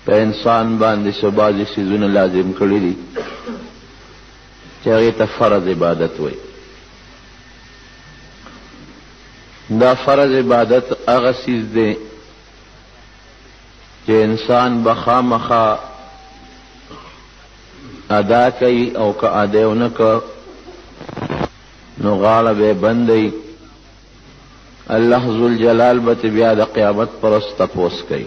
په انسان باندې څه بعضې څیزونه لازم کړي دي چې هغې ته فرض عبادت وایي. دا فرض عبادت هغه څیز دی چې انسان به خامخا ادا کوي او که ادا یې ونه کړ نو غاړه به یې بندوي. الله ذوالجلال به ترې بیا د قیامت پر ورځ تپوس کوي.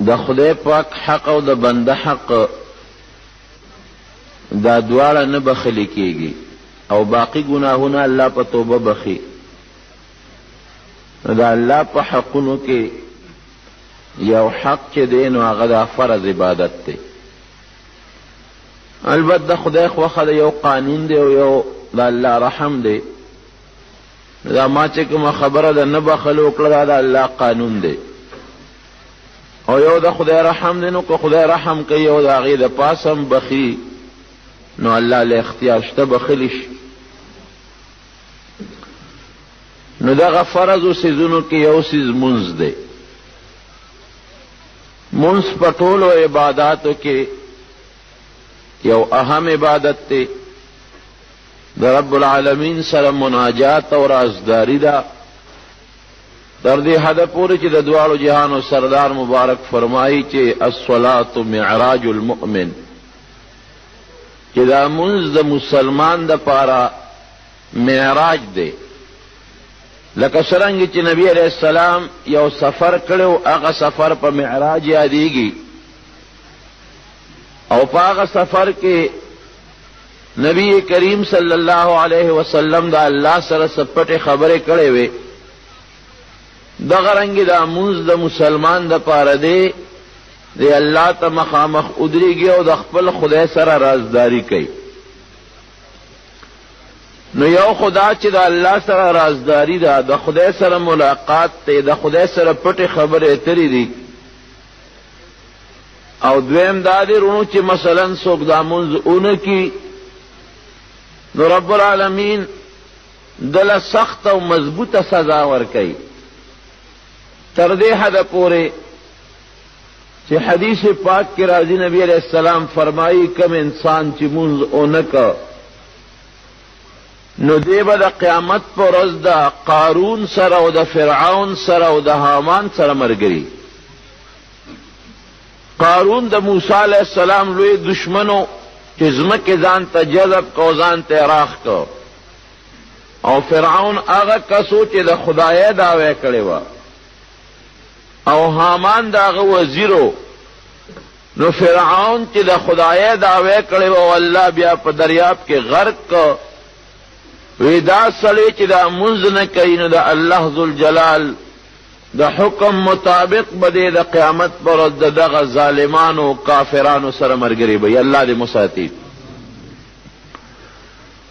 د خدای پاک حق او د بنده حق دا دواړه نه بخلي کېږي او باقي ګناهونه الله په توبه بخي. د الله په حقونو کې یو حق چې دی نو هغه د فرض عبادت دی. البته د خدای خوښه د یو قانون دی او یو د الله رحم دی. دا ما چې کومه خبره ده نه بخل وکړه دا د الله قانون دی او یو د خدای رحم دی. نو که خدای رحم کوي او د هغې د پاسه هم بخي نو الله له اختیار شته بخلی شي. نو دغه فرضو څیزونو کې یو څیز مونځ دی. مونځ په ټولو عباداتو کې یو اهم عبادت دی. د رب العالمین سره مناجات او رازداری ده تر دې حده پورې چې د دواړو جهانو سردار مبارک فرمایي چې الصلاة معراج المؤمن، چې دا مونځ د مسلمان دپاره معراج دی. لکه څرنګه چې نبی علیہ السلام یو سفر کړو هغه سفر په معراج یادېږي او په هغه سفر کې نبی کریم صلی الله علیه وسلم د الله سره څه پټې خبرې کړې وې. دغه رنګې دا مونځ د مسلمان دپاره دی دی الله ته مخامخ ودرېږي او د خپل خدای سره رازداری کوي. نو یو خدا چې د الله سره رازداری ده، د خدای سره ملاقات دی، د خدای سره پټې خبرې اترې دي. او دویم دا دی رونو چې مثلا څوک دا مونځ اونه کي نو رب العالمین دله سخت او مضبوطه سزا ورکوي. تر دې حده پورې چې حدیث پاک کې راځي نبی علیہ السلام فرمایي کم انسان چې مونځ اونه که نو دی به د قیامت په ورځ د قارون سره او د فرعون سره او د حامان سره ملګري. قارون د موسی علیہ السلام لوی دشمنو چې ځمکې ځان ته جذب کو ځان ته راخ کو، او فرعون هغه کسو چې د خدای دعوی کړې وه او حامان د هغه وزیرو. نو فرعون چې د خدای دعوی کړې وه والله بیا په دریاب کې غرق کو. وی دا سړی چې دا مونځ نه کوي نو د الله ذوالجلال د حکم مطابق به دی د قیامت پر ورځ د دغه ظالمانو کافرانو سره ملګری به الله دې مساتي.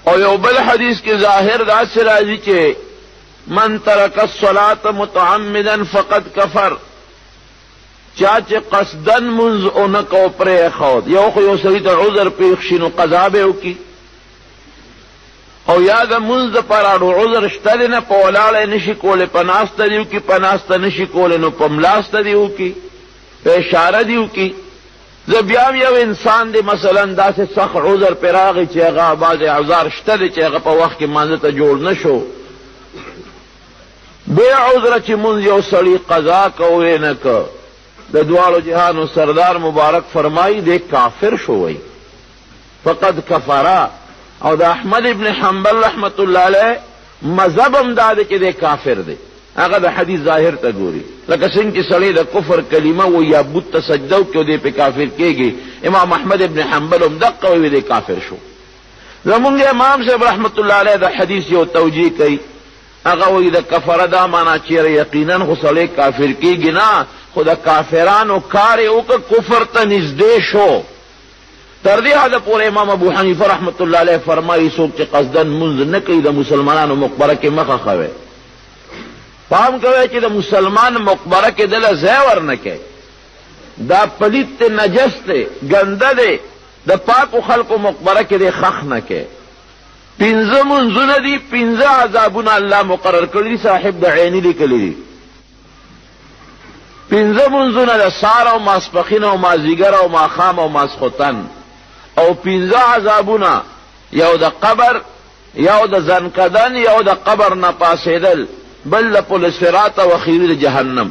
او یو بل حدیث کې ظاهر داسې راځي چې من ترک الصلاة متعمدا فقد کفر. چا چې قصدن مونځ ونه کو پرېښود، یو خو یو سړي ته عذر پېښ شي نو قضا به وکړي، او یا د مونځ دپاره عذر شته دی نه په ولاړه نشي کولی په ناسته دې وکړي، په ناسته نشي کولی نو په ملاسته دې وکړي، په اشاره دې وکړي. زه بیا هم یو انسان دی مثلا داسې سخت عذر پرې راغی چې هغه بعضې اوزار شته دی چې هغه په وخت کې مانځه ته جوړ نه شو، بې عذره چې مونځ یو سړي قضا کوی نه که د دواړو جهانو سردار مبارک فرمایي دی کافر شو وی فقد کفره. او د احمد ابن حنبل رحمت الله علیه مذهب هم دا دی چې دی کافر دی. هغه د حدیث ظاهر ته ګوري لکه څنګه چې سړی د کفر کلمه و یا بت ته سجده وکړي او دی پې کافر کېږي. امام احمد ابن حنبل هم دقه وی دی کافر شو. زمونږ امام صاحب رحمت الله علیه د حدیث یو توجیه کوي، هغه وی د کفره دا معنا چیرې یقینا خو سړی کافر کېږي نه، خو د کافرانو کار یې وکړه کفر ته نږدې شو. تر دې حده پورې امام ابو حنیفه رحمت الله علیه فرمایي څوک چې قصدن مونځ نه کوي د مسلمانانو مقبره کې مخه خوي. پام کوئ چې د مسلمان مقبره کې دله ځای ورنه کوي، دا پلیت دی، نجس دی، ګنده دی، د پاکو خلقو مقبره کې دی خخ نه کوي. پنځه منځونه دي، پنځه عذابونه الله مقرر کړي دي، صاحب د عیني لیکلي دي. پنځه منځونه د سار او ماسپښین او مازدیګر او ماښام او ماسخوتن، او پنځه عذابونه، یو د قبر، یو د زنکدن، یو د قبر نه پاسېدل، بل د پل صراط او اخیری د جهنم.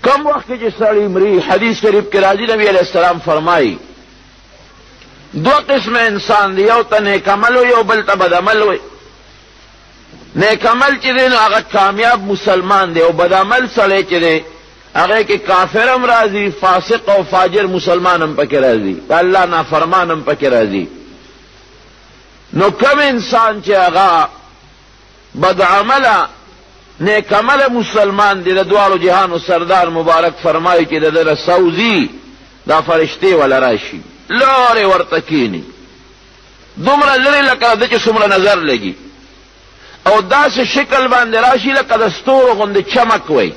کم وخت کې چې سړی مري، حدیث شریف کې راځي نبی علیہ السلام فرمایي دو قسم انسان دی، یو ته نیک عمل وي، یو بل ته بد عمل وي. نیک عمل چې دی نو هغه کامیاب مسلمان دی، او بد عمل سړی چې دی هغه کې کافر هم راځي، فاسق او فاجر مسلمان هم پکې راځي، الله نافرمان هم پکې راځي. نو کم انسان چې هغه بد عمله نیک عمله مسلمان دی، د دواړو جهانو سردار مبارک فرمایي چې د ده سوزي دا فرشتې ولا راشي، لارې ورته کینی، دومره لرې لکه د چې څومره نظر لګي، او داسې شکل باندې راشي لکه د ستورو غوندې چمک وی.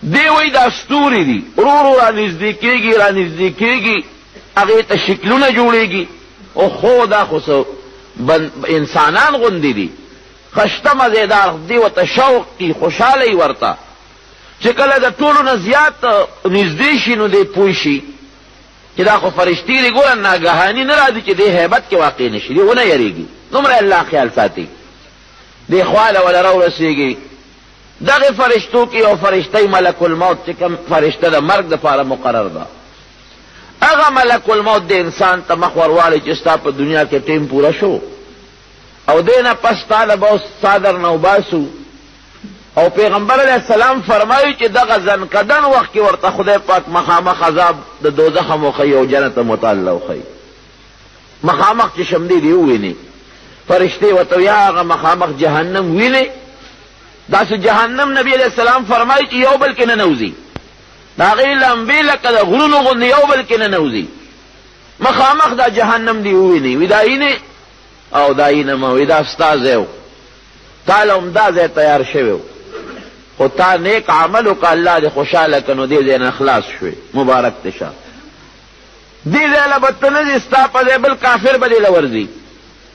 دی وی دا ستوري دي، ورو ورو رانږدې کېږي رانږدې کېږي، هغې ته شکلونه جوړېږي، او خو دا خو څه انسانان غوندې دي، خشته مزېدار دی، ورته شوق کی، خوشحاله ورته، چې کله د ټولو نه زیات نږدې شي نو دی پوه شي چې دا خو فرشتې دي. ګوره ناګهاني نه راځي چې دې هیبت کې واقع نه شي، دی ونه یېرېږي، دومره الله خیال ساتي. دې خواله وله راورسېږي. دغې فرشتو کې یو فرشته ملک الموت چې کوم فرشته د مرګ دپاره مقرر ده، هغه ملک الموت د انسان ته مخ ورواړي چې ستا په دنیا کې ټیم پوره شو، او دې نه پس تا له به صادر نه وباسو. او پیغمبر علیہ السلام فرمایي چې دغه زنکدن وخت کې ورته خدای پاک مخامخ عذاب د دوزخ هم وښیي او جنت هم ورته الله وښیي، مخامخ چې شمدې دې وویني. فرشتې ورته یا هغه مخامخ جهنم ویني، داسې جهنم نبی علیہ السلام فرمایي چې یو بل کې ننوځي، د هغې لمبې لکه د غرونو غوندې یو بل کې ننوځي، مخامخ دا جهنم دې وویني. وي دا یینې او دا یینه مه وي، دا ستا ځای و، تا له هم دا ځای تیار شوی و، خو تا نیک عمل وکړه، الله دې خوشحاله کړه، نو دې ځای نه خلاص شوې، مبارک دې شه. دې ځای له به ته نه ځې، ستا په ځای بل کافر به دې له ورځي،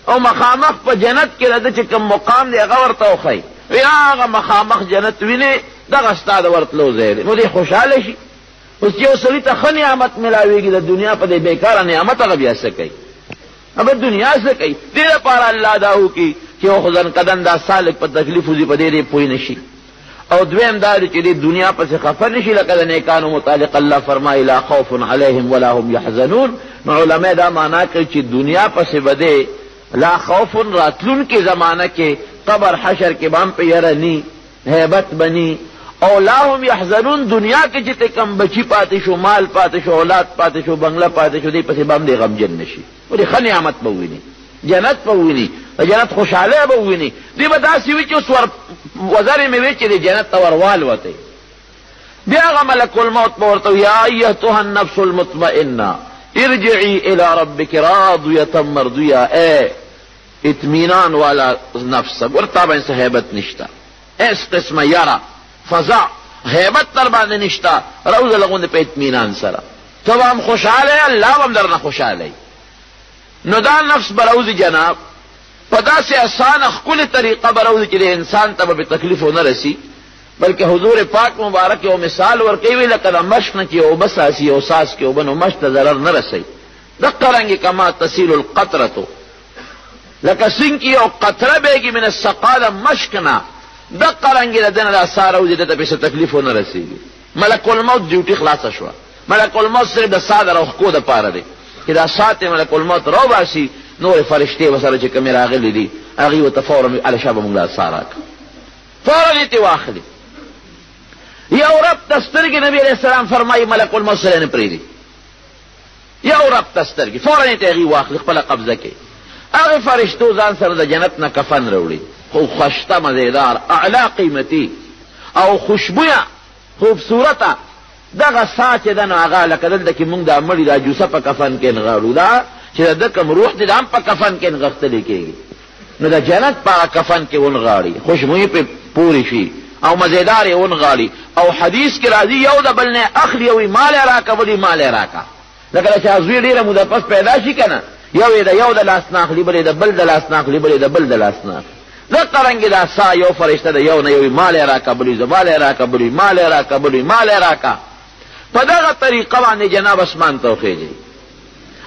او مخامخ په جنت کې د ده چې کوم مقام دی هغه ورته وښیي، وي هغه مخامخ جنت وینې، دغه ستا د ورتلو ځای دی، نو دې خوشحاله شي. اوس چې یو سړي ته ښه نعمت میلاوېږي د دنیا په دې بېکاره نعمت، هغه بیا څه کوي؟ هغه دنیا څه کوي؟ دې لپاره الله دا وکړي چې یو خو زنکدن دا سالک په تکلیف وځي، په دې پوه نه شي. او دویم دا دی چې دې دنیا پسې خفه نه شي، لکه د نیکانو متعلق الله فرمایي لا خوف علیهم ولا هم یحزنون. نو علما دا معنا کوي چې دنیا پسې به دی لا خوف، راتلونکې زمانه کې قبر حشر کې به هم په یره ني، هیبت به ني، او لا هم یحزنون دنیا کې چې کم بچی پاتې شو، مال پاتې شو، اولاد پاتې شو، بنگله پاتې شو، دې پسې به هم دې غمجن نه شي، او دې ښه نعمت به وویني، جنت به وویني، د جنت خوشحالی به وویني. دې به داسې وي چې اوس وزرې مې وي چې د جنت ته ور والوتې. بیا هغه ملک الموت به ورته یا ایتها النفس المطمئنه ارجعی الی ربک راضیة مرضیه، ای اطمینان والا نفس، ورته باندې څه هیبت نشته، هیڅ قسمه یره فضا هیبت در باندې نشته، روزه لغونې په اطمینان سره، ته به هم خوشحاله، الله به هم درنه خوشحاله. نو دا نفس به روزي جناب په داسې اسانه ښکلې طریقه به روزي چې د انسان ته به تکلیف ونه رسي، بلکې حضور پاک مبارک یو مثال ورکوي لکه د مشق نه چې اوبه ساسي، یو ساس کې اوبه نو مشق ته ضرر نه رسوي، دقه رنګې کما تسیل القطرة، لکه څنګه چې یو قطره بیږي من السقا د مشق نه، دقه رنګې د ده نه دا سا روزي ده ته پسې تکلیف ونه رسېږي. ملک الموت ډیوټي خلاصه شوه، ملک الموت صرف د سا د روښکو دپاره دی چې دا سات ملک الموت راوباسي، نورې فرشتې ورسره چې کومې راغلي دي هغې ورته فورا هلشه به مونږ له سا راکړه، فورا یې ترې واخلي. یو رب ته سترګې نبي علیه السلام فرمایي ملک الموت سره نه پرېږدي، یو رب ته سترګې فورا یې ته هغې واخلي خپله قبضه کې. هغې فرشتو ځان سره د جنت نه کفن راوړي، خو خشته مزېدار اعلی قیمتي او خوشبویه خوبصورته دغه سا چې ده نو هغه لکه دلته کې مونږ دا مړي دا جوسه په کفن کې نغاړو، دا چې د ده کوم روح دی دا هم په کفن کې نغښتلی کېږي، نو د جنت په هغه کفن کې ونغاړي، خوشبویي پې پورې شي او مزېدار یې ونغاړي. او حدیث کې راځي یو د بل نه اخلي او مال یې راکه، بل یې مال یې راکه، لکه چې زوی ډېره موده پس پیدا شي که نه یو یې د یو د لاس نه اخلي بل یې د بل د لاس نه اخلي بل یې د بل د لاس نه اخلي دغه رنګې دا سا یو فرشته د یو نه یو مال یې راکه بل یې زه مال یې راکه بل یې مال یې راکه بل یې مال یې راکه په دغه طریقه باندې جناب اسمان ته وخېږي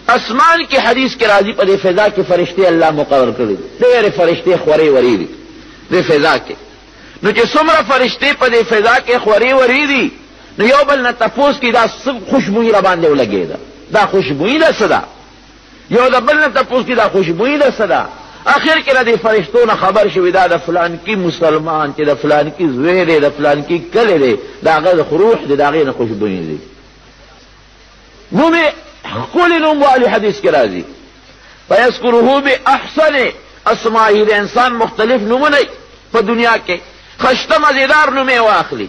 اسمان کې حدیث کې راځي په دې فضا کې فرشتې الله مقرر کړي ډېرې فرشتې خورې ورې دي دې فضا کې نو چې څومره فرشتې په دې فضا کې خورې ورې دي نو یو بل نه تپوس کې دا خوشبویي را باندې ولګېده دا خوشبویي ده څه ده یو د بل نه تپوس کې دا خوشبویي ده څه ده اخر کې د فرشتو نه خبر شوي دا د فلانکي مسلمان چې د فلانکي زوی دی د فلانکي کلی دی د هغه د روح دی د هغې نه خوشبویي دی نوم یې ښکلي نوم والي حدیث کې راځي فیذکره باحسن اسمائه د انسان مختلف نومونه په دنیا کې خشته مزیدار نوم یې واخلي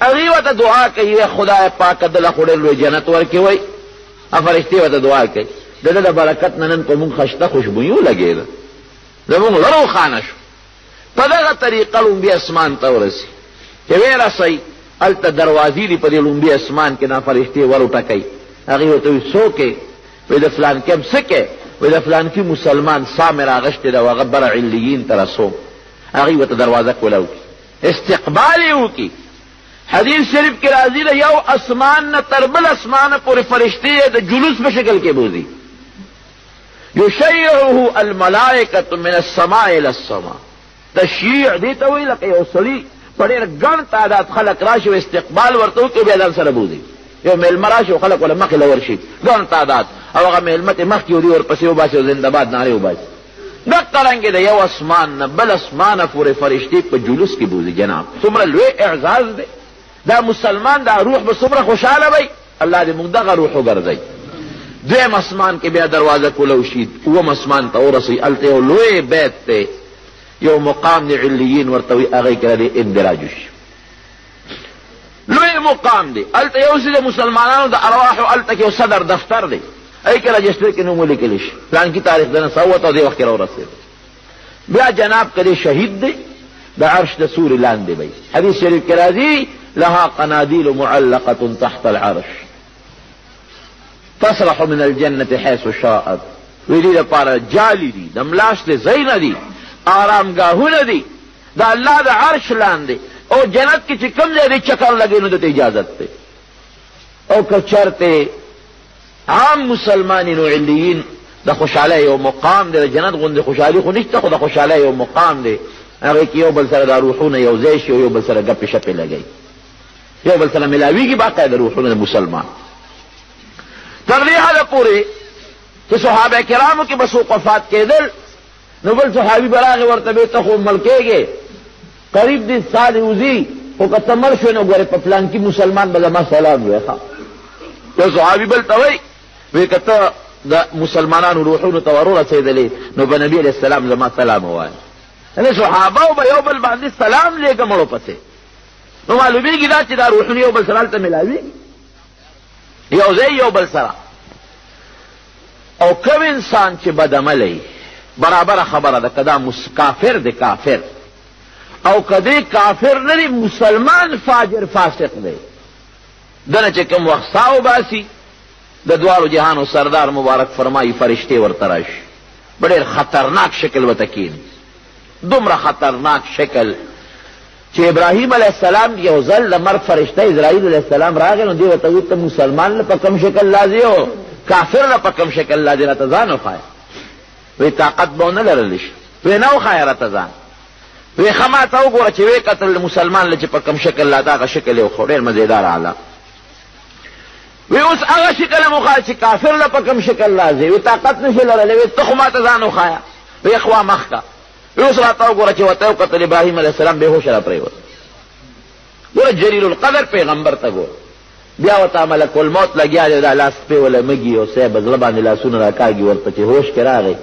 هغې ورته دعا کوي خدای پاکه دله خو ډېر لوی جنت ورکړي وایي فرشتې ورته دعا کوي د ده د برکت نه نن په مونږ خشته خوشبویي ولګېده زمونږ زړه روښانه شو په دغه طریقه لومبي اسمان ته ورسي چې ویې رسئ هلته دروازې دي په دې لومبي اسمان کې دا فرشتې ور وټکئ هغې ورته وایي څوک یې وایي د فلانکي م څه کې وایي د فلانکي مسلمان سا مې راغشتې ده او هغه بره علیین ته رسوم هغې ورته دروازه کوله وکړي استقبال یې وکړي حدیث شریف کې راځي د یو اسمان نه تر بل اسمانه پورې فرشتې د جلوس په شکل کې بوځي یشیعه الملائکة من السماء الى السماء تشیع دې ته وایي لکه یو سړي په ډېر ګڼ تعداد خلک راشي او استقبال ورته وکړي بیا ځان سره بوځي یو میلمه راشي او خلک وله مخې له ورشي ګڼ تعداد او هغه میلمه ته مخکې ودي ورپسې وباسي او زندهباد نارې وباسي دقه رنګې د یو اسمان نه بل اسمانه پورې فرشتې په جلوس کې بوځي جناب څومره لوی اعزاز دی دا مسلمان دا روح به څومره خوشحاله وی الله دې موږ دغه روح وګرځئ دویم اسمان کې بیا دروازه کوله وشي اووم اسمان ته ورسئ هلته یو لوی بیت دی یو مقام د علیین ورته وایي هغې کې د اندراج وشي لوی مقام دی هلته یو څه د مسلمانانو د ارواحو هلته کې یو صدر دفتر دی هغې کې رجسټر کې نوم ولیکلی شي پلانکي تاریخ د نه سوت او دې وخت کې راورسېد بیا جناب که دې شهید دی د عرش د سوري لاندې به حدیث شریف کې راځي لها قناديل معلقة تحت العرش تصرح من الجنة حيث شاءت ویدی دا پارا جالی دی دا ملاشت زین دی آرامگاہون دی دا اللہ دا عرش لان دی او جنت کی چی کم دی چکر لگی نو دا اجازت دی او کچرتے عام مسلمانین و علیین دا خوشحالی یو مقام دی دا جنت غند خوشحالی خو نشتا خو دا خوشحالی یو مقام دی اگر کی یو بل سر دا روحون یو زیش یو بل سر گپ شپ لگئی یو بل سره ملاویږي باقاعده روحونه مسلمان تر دې حده پورې چې صحابه کرامو کې بس وفات کېدل نو بل صحابي به راغی ورته به ته خو مړ کېږې قریب دې سال وځي خو که ته مړ شوې نو ګورې په پلانکي مسلمان به زما سلام وایي ښه یو صحابي بل ته وایي وایي که ته د مسلمانانو روحونو ته ورورسېدلې نو به نبي علیه السلام زما سلام ووایه یعنې صحابه به یو بل باندې سلام لېږه مړو پسې نو معلومیږي دا چې دا روحونه یو بل سره هلته ملاویږي یو ځای یو بل سره او کوم انسان چې بدعملی برابره خبره ده که دا کافر دی کافر او که دی کافر نه دی مسلمان فاجر فاسق دی دنه چې کوم وخت سا وباسي د دواړو جهانو سردار مبارک فرمایي فرشتې ورته راشي په ډېر خطرناک شکل ورته کښېني دومره خطرناک شکل چې ابراهیم علیه السلام یو ځل د مرګ فرشته اسرائیل علیه السلام راغی نو دې ورته وویل ته مسلمان له په کوم شکل راځې او کافر له په کوم شکل راځې راته ځان وښایه وی طاقت به ونه لرلی شي وی نه وښایه راته ځان وی ښه ما ته وګوره چې وی کتل مسلمان له چې په کوم شکل راته هغه شکل یې وښو ډېر مزېدار اعلی وی اوس هغه شکل یې وښایه چې کافر له په کوم شکل راځې وی طاقت نشي لرلی وی ته خو ما ته ځان وښایه وی خوا مخ کا اوس راته وګوره چې ورته وکتل ابراهیم علیه السلام بېهوشه را پرېوت ګوره جلیل القدر پیغمبر ته ګوره بیا ورته ملک الموت لګیا دی دا لاس پې وله مږي او صاحب زړه باندې لاسونه راکاږي ورته چې هوش کې راغی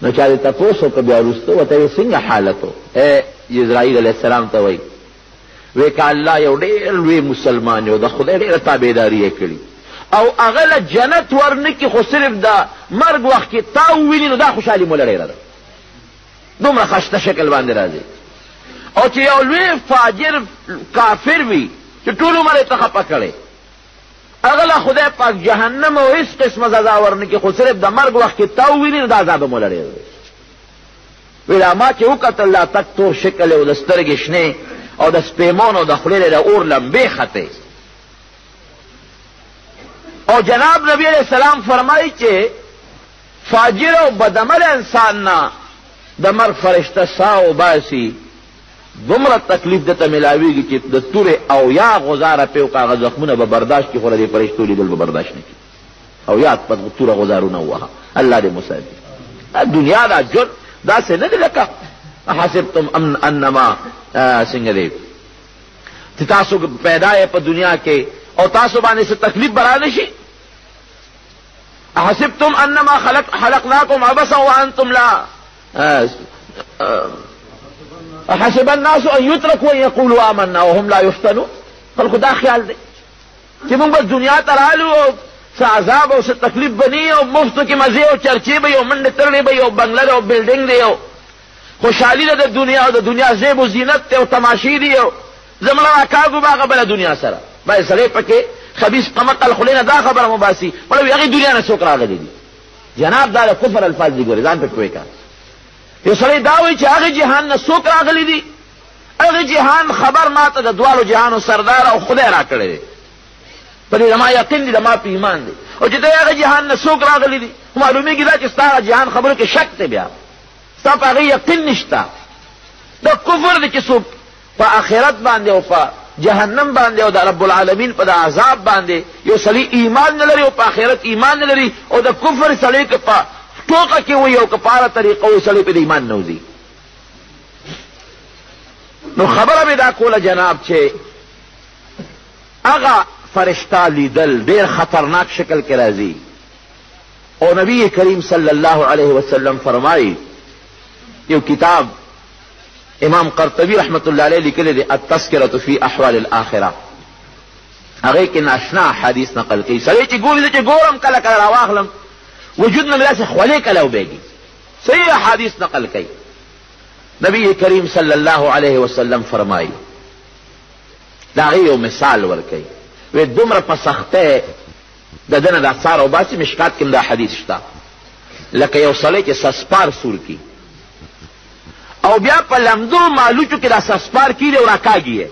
نو چا دې تپوس وکړه بیا وروسته ورته ویې څنګه حالت و اسرائیل علیه السلام ته وایي وی که الله یو ډېر لوی مسلمان یو د خدای ډېره تابعداري یې کړي او هغه له جنت ورنکي خو صرف د مرګ وخت کې تا وویني نو دا خوشحالي موله ډېره ده دومره خشته شکل باندې راځي او چې یو لوی فاجر کافر وي چې ټول عمر یې ته خفه کړی هغه له خدای پاک جهنم او هیڅ قسمه سزا ورنکړي، خو صرف د مرګ وخت کې تا وویني نو دا عذاب به مو لرې وی دا ما چې وکتل لا تک تور شکل او د سترګې شنې او د سپیمون او د خولې د اور لمبې ختې. او جناب نبی علیہ السلام فرمایي چې فاجر او بدعمل انسان نه د مرګ فرشته سا وباسي، دومره تکلیف دته ملاویږي چې د تورې او یا غزاره پې او هغه زخمونه به برداشت کړي، خو د دې فرشتو لیدل به برداشت نه کړي او یاد په توره غزارونه ووهه. الله دې مساعد. دنیا دا جرم داسې نه دی لکه حسبتم انما څنګه دی چې تاسو پیدا یې په دنیا کې او تاسو باندې څه تکلیف برا نه شي. حسبتم انما خلقناکم عبثا وانتم لا حسب الناس ان يتركوا ان يقولوا آمنا وهم لا يفتنون. خلکو دا خیال دی چې موږ بس دنیا ته رالو او څه عذاب او څه تکلیف بنی او مفتو کې مزې او چرچې به او منډې ترړې به او بنگله او بلډینګ دی او خوشحالي ده د دنیا او د دنیا زیب و زینت دی او تماشې دي او زمړه راکاږو به هغه بله دنیا سره باید سړی پکې خبیث قمقل خولې نه دا خبره مباسي مړه وي هغې دنیا نه څوک راغلي دي. جناب دا د کفر الفاظ دي، ګورې ځان پې پوه کړه. یو سړی دا وایي چې هغې جهان نه څوک راغلي دي، هغې جهان خبر ما ته د دوالو جهانو سردار او خدای را کړی دی، په دې زما یقین دی، زما په ایمان دی. او چې دی هغه جهان نه څوک راغلی دي، معلومیږي دا چې ستا هغه جهان خبرو کې شک دی، بیا ستا په هغې یقین نشته. دا کفر دی چې څوک په آخرت باندې او په جهنم باندې او د رب العالمین په د عذاب باندې یو سړی ایمان نه لري او په آخرت ایمان نه لري، او د کفر سړی که په ټوکه کې وي او که په هره طریقه وي سړی په د ایمان نه وځي. نو خبره مې دا کوله جناب چې هغه فرشتہ لیدل ډیر خطرناک شکل کې راځي. او نبی کریم صلی الله علیه وسلم فرمایي، یو کتاب امام قرطبی رحمت الله علیه لیکلی دی التذکرة فی احوال الاخره، هغې کې ناشنا حدیث نقل کوي. سړی چې ګوري چې ګورم کله کله راواخلم وجود نه مې داسې خولې کله وبېږي. صحیح حدیث نقل کوي. نبی کریم صلی الله علیه وسلم فرمایي د هغې یو مثال ورکوي، وی دومره په سختۍ د ده نه دا څار او باسي. مشکات کې دا حدیث شته لکه یو سړی چې سسپار سور کي او بیا په لمدو مالوچو کې دا سسپار کیږي او راکاږي یې،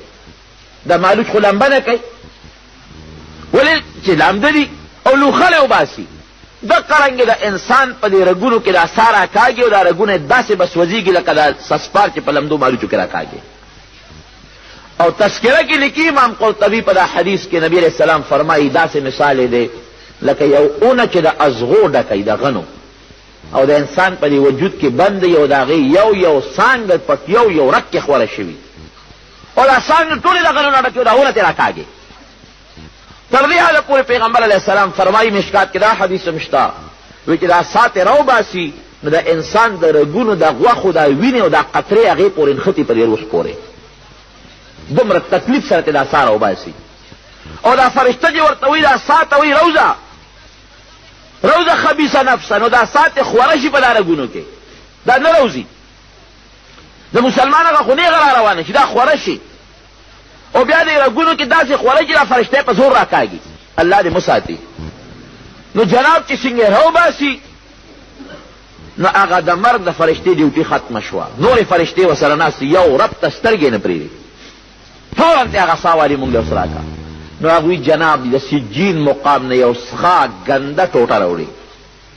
دا مالوچ خو لمبه نه کوي ولې چې لمده دي او لوخلی وباسي. دقه رنګې د انسان په دې رګونو کې دا سا راکاږي او دا رګونه داسې به سوځېږي لکه دا سسپار چې په لمدو مالوچو کې راکاږي. او تذکره کې لیکي امام قرطبي په دا حدیث کې نبی علیہ السلام فرمایي داسې مثال دی لکه یو اونه چې د ازغو ډکی د غنو او د انسان په دې وجود کې بند یو د هغې یو څانګه په یو رګ کې خوره شوي او دا څانګې ټولې د غنو نه ډکې او دا اونه ترې راکاږي. تر دې حاله پورې پیغمبر علیه السلام فرمایي مشکات کې دا حدیث هم شته، وایي چې دا سا ترې راوباسي نو د انسان د رګونو د غوښو دا وینې او دا قطرې هغې پورې نښتي په دې روح پورې، دومره تکلیف سره دا سا راوباسي. او دا فرشته چې ورته وایي دا سا ته وایي روزه خبیثه نفسه، نو دا سا ته خوره شي په دا رګونو کې، دا نه روزي. د مسلمان هغه خو نیغه را روانه شي، دا خوره شي او بیا د رګونو کې داسې خوره چې دا فرشته په زور راکاږي. الله دې مساتي. نو جناب چې څنګه راوباسي نو هغه د مرګ د فرشتې ډیوټي ختمه شوه، نورې فرشتې ورسره ناستې یو رب ته سترګې نه پرېږدي، فورا ته هغه سا والي مونږ له اوس راکړه. نو هغوی جناب د سجین مقام نه یو څښا ګنده ټوټه راوړي،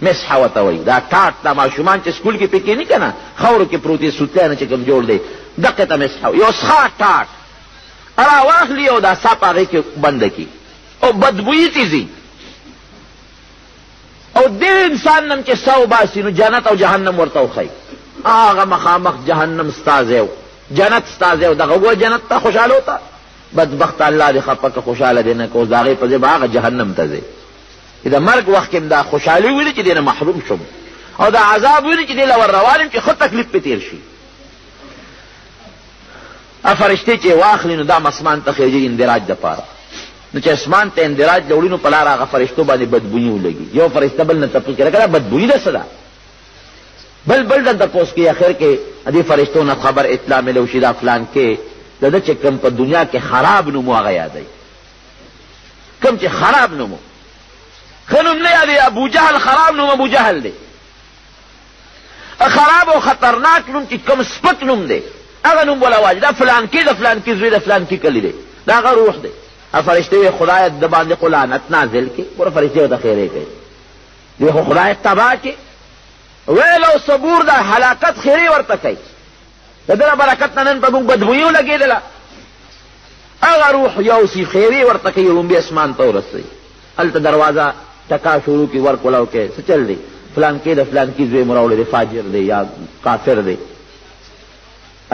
مسحه ورته وایي. دا ټاټ دا ماشومان چې سکول کې پکې نه که نه خاورو کې پروت دی سوتلی نه چې کوم جوړ دی دقې ته مسحه یو څښا ټاټ راواخلي او دا سا په هغې کې بنده کړي او بدبویي تیزي او دې انسان نم چې سا وباسي نو جنت او جهنم ورته وښیي. هغه مخامخ جهنم ستا ځای و، جنت ستا ځای و، دغه وګوره جنت ته خوشحاله وته بدبخت الله دې خفه که خوشحاله دې نه که اوس د هغې په ځای به هغه جهنم ته ځې. چې د مرګ وخت کې دا خوشحالي ویني چې دې نه محروم شم او دا عذاب ویني چې دې له ور روان یم چې ښه تکلیف پې تېر شي. فرشتې چې واخلي نو دا اسمان ته خېږي اندراج دپاره. نو چې اسمان ته اندراج راوړي نو په لاره هغه فرشتو باندې بدبویي ولګي. یو فرشته بل نه تپوس کوي لکه دا بدبویي ده څه ده، بل نه تپوس کوي. اخر کې دې فرشتو نه خبر اطلاع ملو شي دا فلان کې د ده چې کوم په دنیا کې خراب نوم هغه یادوي. کم چې خراب نومو ښه نوم نه یادې ابو جهل خراب نوم ابو جهل دی خراب او خطرناک نوم چې کم سپک نوم دی هغه نوم بوله واجب دا فلانکي د فلانکي زوی د فلانکي کلي دی دا هغه روح دی فرشتې وی خدای د باندې قلانت نازل کړي ګوره فرشتې ورته خیرې کوي دوی خو خدای تباه کړي ویل او صبور دا هلاکت خیرې ورته کوي د ده برکت نه نن په موږ بدبویي ولګېدله هغه روح یوسي خیرې ورته کوي لومبي اسمان ته ورسوي هلته دروازه ټکا شروع کړي ورک ولاو کوي څه چل دی فلانکي د فلانکي زوی مراوړی دی فاجر دی یا کافر دی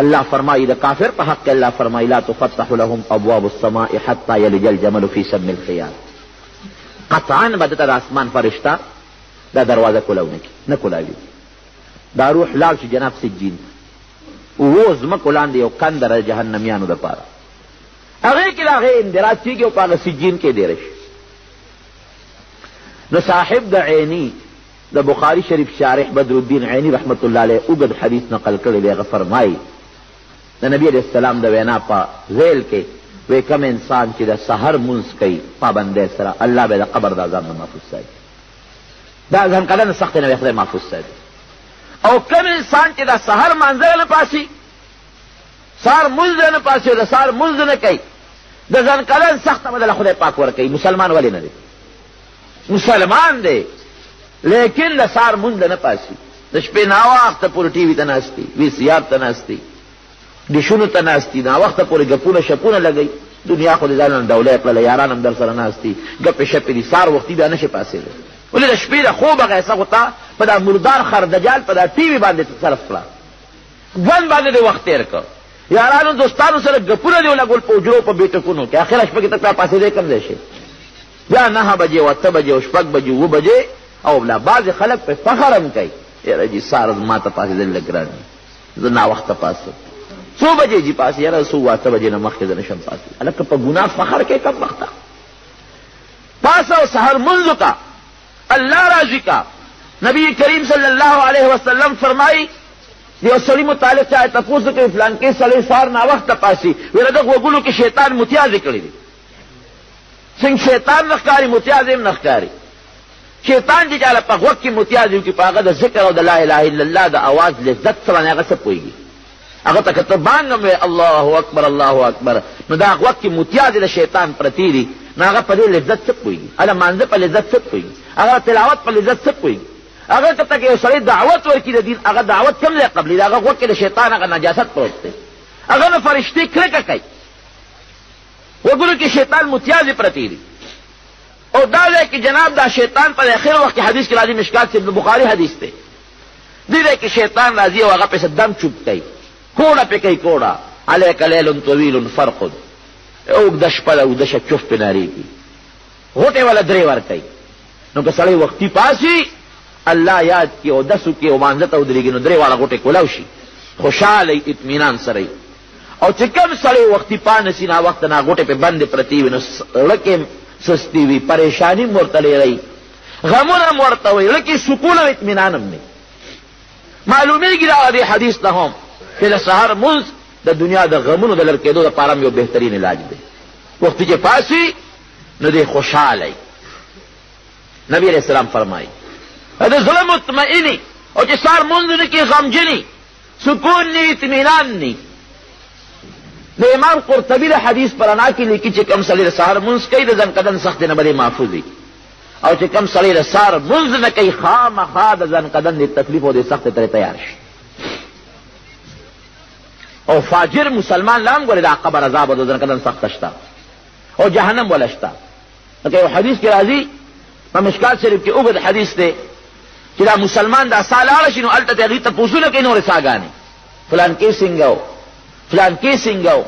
اللہ فرمائی دا کافر پا حق اللہ فرمائی لا تفتح لهم ابواب السماء حتی یلج الجمل فی سم الخیاط قطعا بدتا دا اسمان فرشتہ دا دروازہ کلاو نہ کلاوی دا روح لال شی جناب سجین وہ زمکو لاندے او کندر جہنمیانو دا پارا اغیر کلا اغیر اندراج چی کے پاگا سجین کے دیرش نو صاحب دا عینی دا بخاری شریف شارح بدر الدین عینی رحمت اللہ علیہ اگد حدیث نقل کرے بے فرمائی دا نبی علیہ السلام دا وینا پا ذیل کے وے کم انسان چی دا سحر منز کئی پابندے سرا اللہ بے دا قبر دا عذاب محفوظ سائی دا ذہن قدن سخت نبی خدای محفوظ سائی او کم انسان چی دا سحر منزل نپاسی سحر منز نپاسی دا سحر منز نکئی دا ذہن قدن سخت مدل خدای پاک ورکئی مسلمان ولی ندے مسلمان دے لیکن دا سحر منز نپاسی دا شپے ناواخت پور ٹی وی تناستی وی سیاب تناستی ډشونو ته ناستی ناوخته پورې ګپونه شپونه لګئ دنیا خو د ځانونه ډولی کړله یاران هم در سره ناستي ګپې شپې دي سار وختي بیا نشي پاسېدی ولې د شپې د خوبه غیسه خو تا په دا مردار خردجال په دا ټي وي باندې صرف کړه ژوند باندې دې وخت تېر کړ یارانو دوستانو سره ګپونه دې ولګول په اجرو په بیټکونو کې اخره شپه کې ته بیا پاسېدی کم ځای شي بیا 9 بجې او 8 بجې او 6 بجې 9 بجې او بلا بعضې خلک په فخر هم کوي یاره جي سار ما ته پاسېدل لږ ګران زه ناوخته پاسم 100 بجے جی پاس یار 8 بجے نہ مخ کے نشم پاس الک پر گناہ فخر کے کب وقت پاس او سحر منذ کا اللہ راضی کا نبی کریم صلی اللہ علیہ وسلم فرمائی یہ سڑی متعلق چاہے تپوس کے فلان کے سڑی سار نہ وقت پاسی ورد وگلو کے شیطان متیاز کری دی سنگ شیطان نخکاری متیاز نخکاری شیطان جی جالا پا وقت کی متیاز کی پاغد ذکر او دا لا الہ الا اللہ دا آواز لذت سوانے اگر سب ہوئی گی اگر تک تو بانگم وے اللہ اکبر نو دا وقت کی متیاز دا شیطان پرتی دی نو اگر پا لذت سب ہوئی گی اگر مانزه پا لذت سب ہوئی گی اگر تلاوت پا لذت سب ہوئی گی اگر تک یہ سڑی دعوت ورکی دا دین اگر دعوت کم لے قبلی دا اگر وقت کی دا شیطان اگر نجاست پروتے اگر نو فرشتی کرکا کئی وگلو کی شیطان متیاز پرتی دی اور دا دے کہ جناب دا شیطان پر اخیر وقت کی حدیث کی راضی مشکات سے ابن بخاری حدیث تے دی دے کہ شیطان راضی و اگر پہ سے دم چوب کئی کوڑا پہ کئی کوڑا علیک لیل طویل فرقد اوگ دش پل او دش چف پہ ناری کی غوٹے والا درے ور کئی نو کہ سڑی وقتی پاسی اللہ یاد کی او دسو کی او مانزت او دری گی نو درے والا غوٹے کولاوشی خوشحالی اطمینان سرائی او چکم سڑی وقتی پانسی نا وقت نا غوٹے پہ بند پرتی وی نو لکے سستی وی پریشانی مرتلے رئی غمون مرتوی لکی سکون و اطمینانم نہیں معلومی گی دا دی حدیث نہ ہم کہ سحر منز دا دنیا دا غمون دا لرکے دو دا پارم یو بہترین علاج دے وقتی کے پاسی نو دے خوشحال آئی نبی علیہ السلام فرمائی دا ظلم مطمئنی اور چی سحر منز کی غمجنی سکون نی اطمینان نی دا امام قرطبی دا حدیث پر انا کی لکی چی کم صلی سحر منز کئی دا زن قدن سخت نبری محفوظی اور چی کم صلی سحر منز نکی خام خواہ دا زن قدن دی تکلیف و دی سخت تر تیار شی او فاجر مسلمان لام گولی دا قبر عذاب و دا زن قدن سخت شتا او جہنم ولشتا لیکن حدیث کی راضی مشکات شریف کی اگد حدیث دے کہ دا مسلمان دا سال آرشی نو علتا تیغیتا پوسو لکی نور ساگانی فلان کی سنگو فلان کی سنگو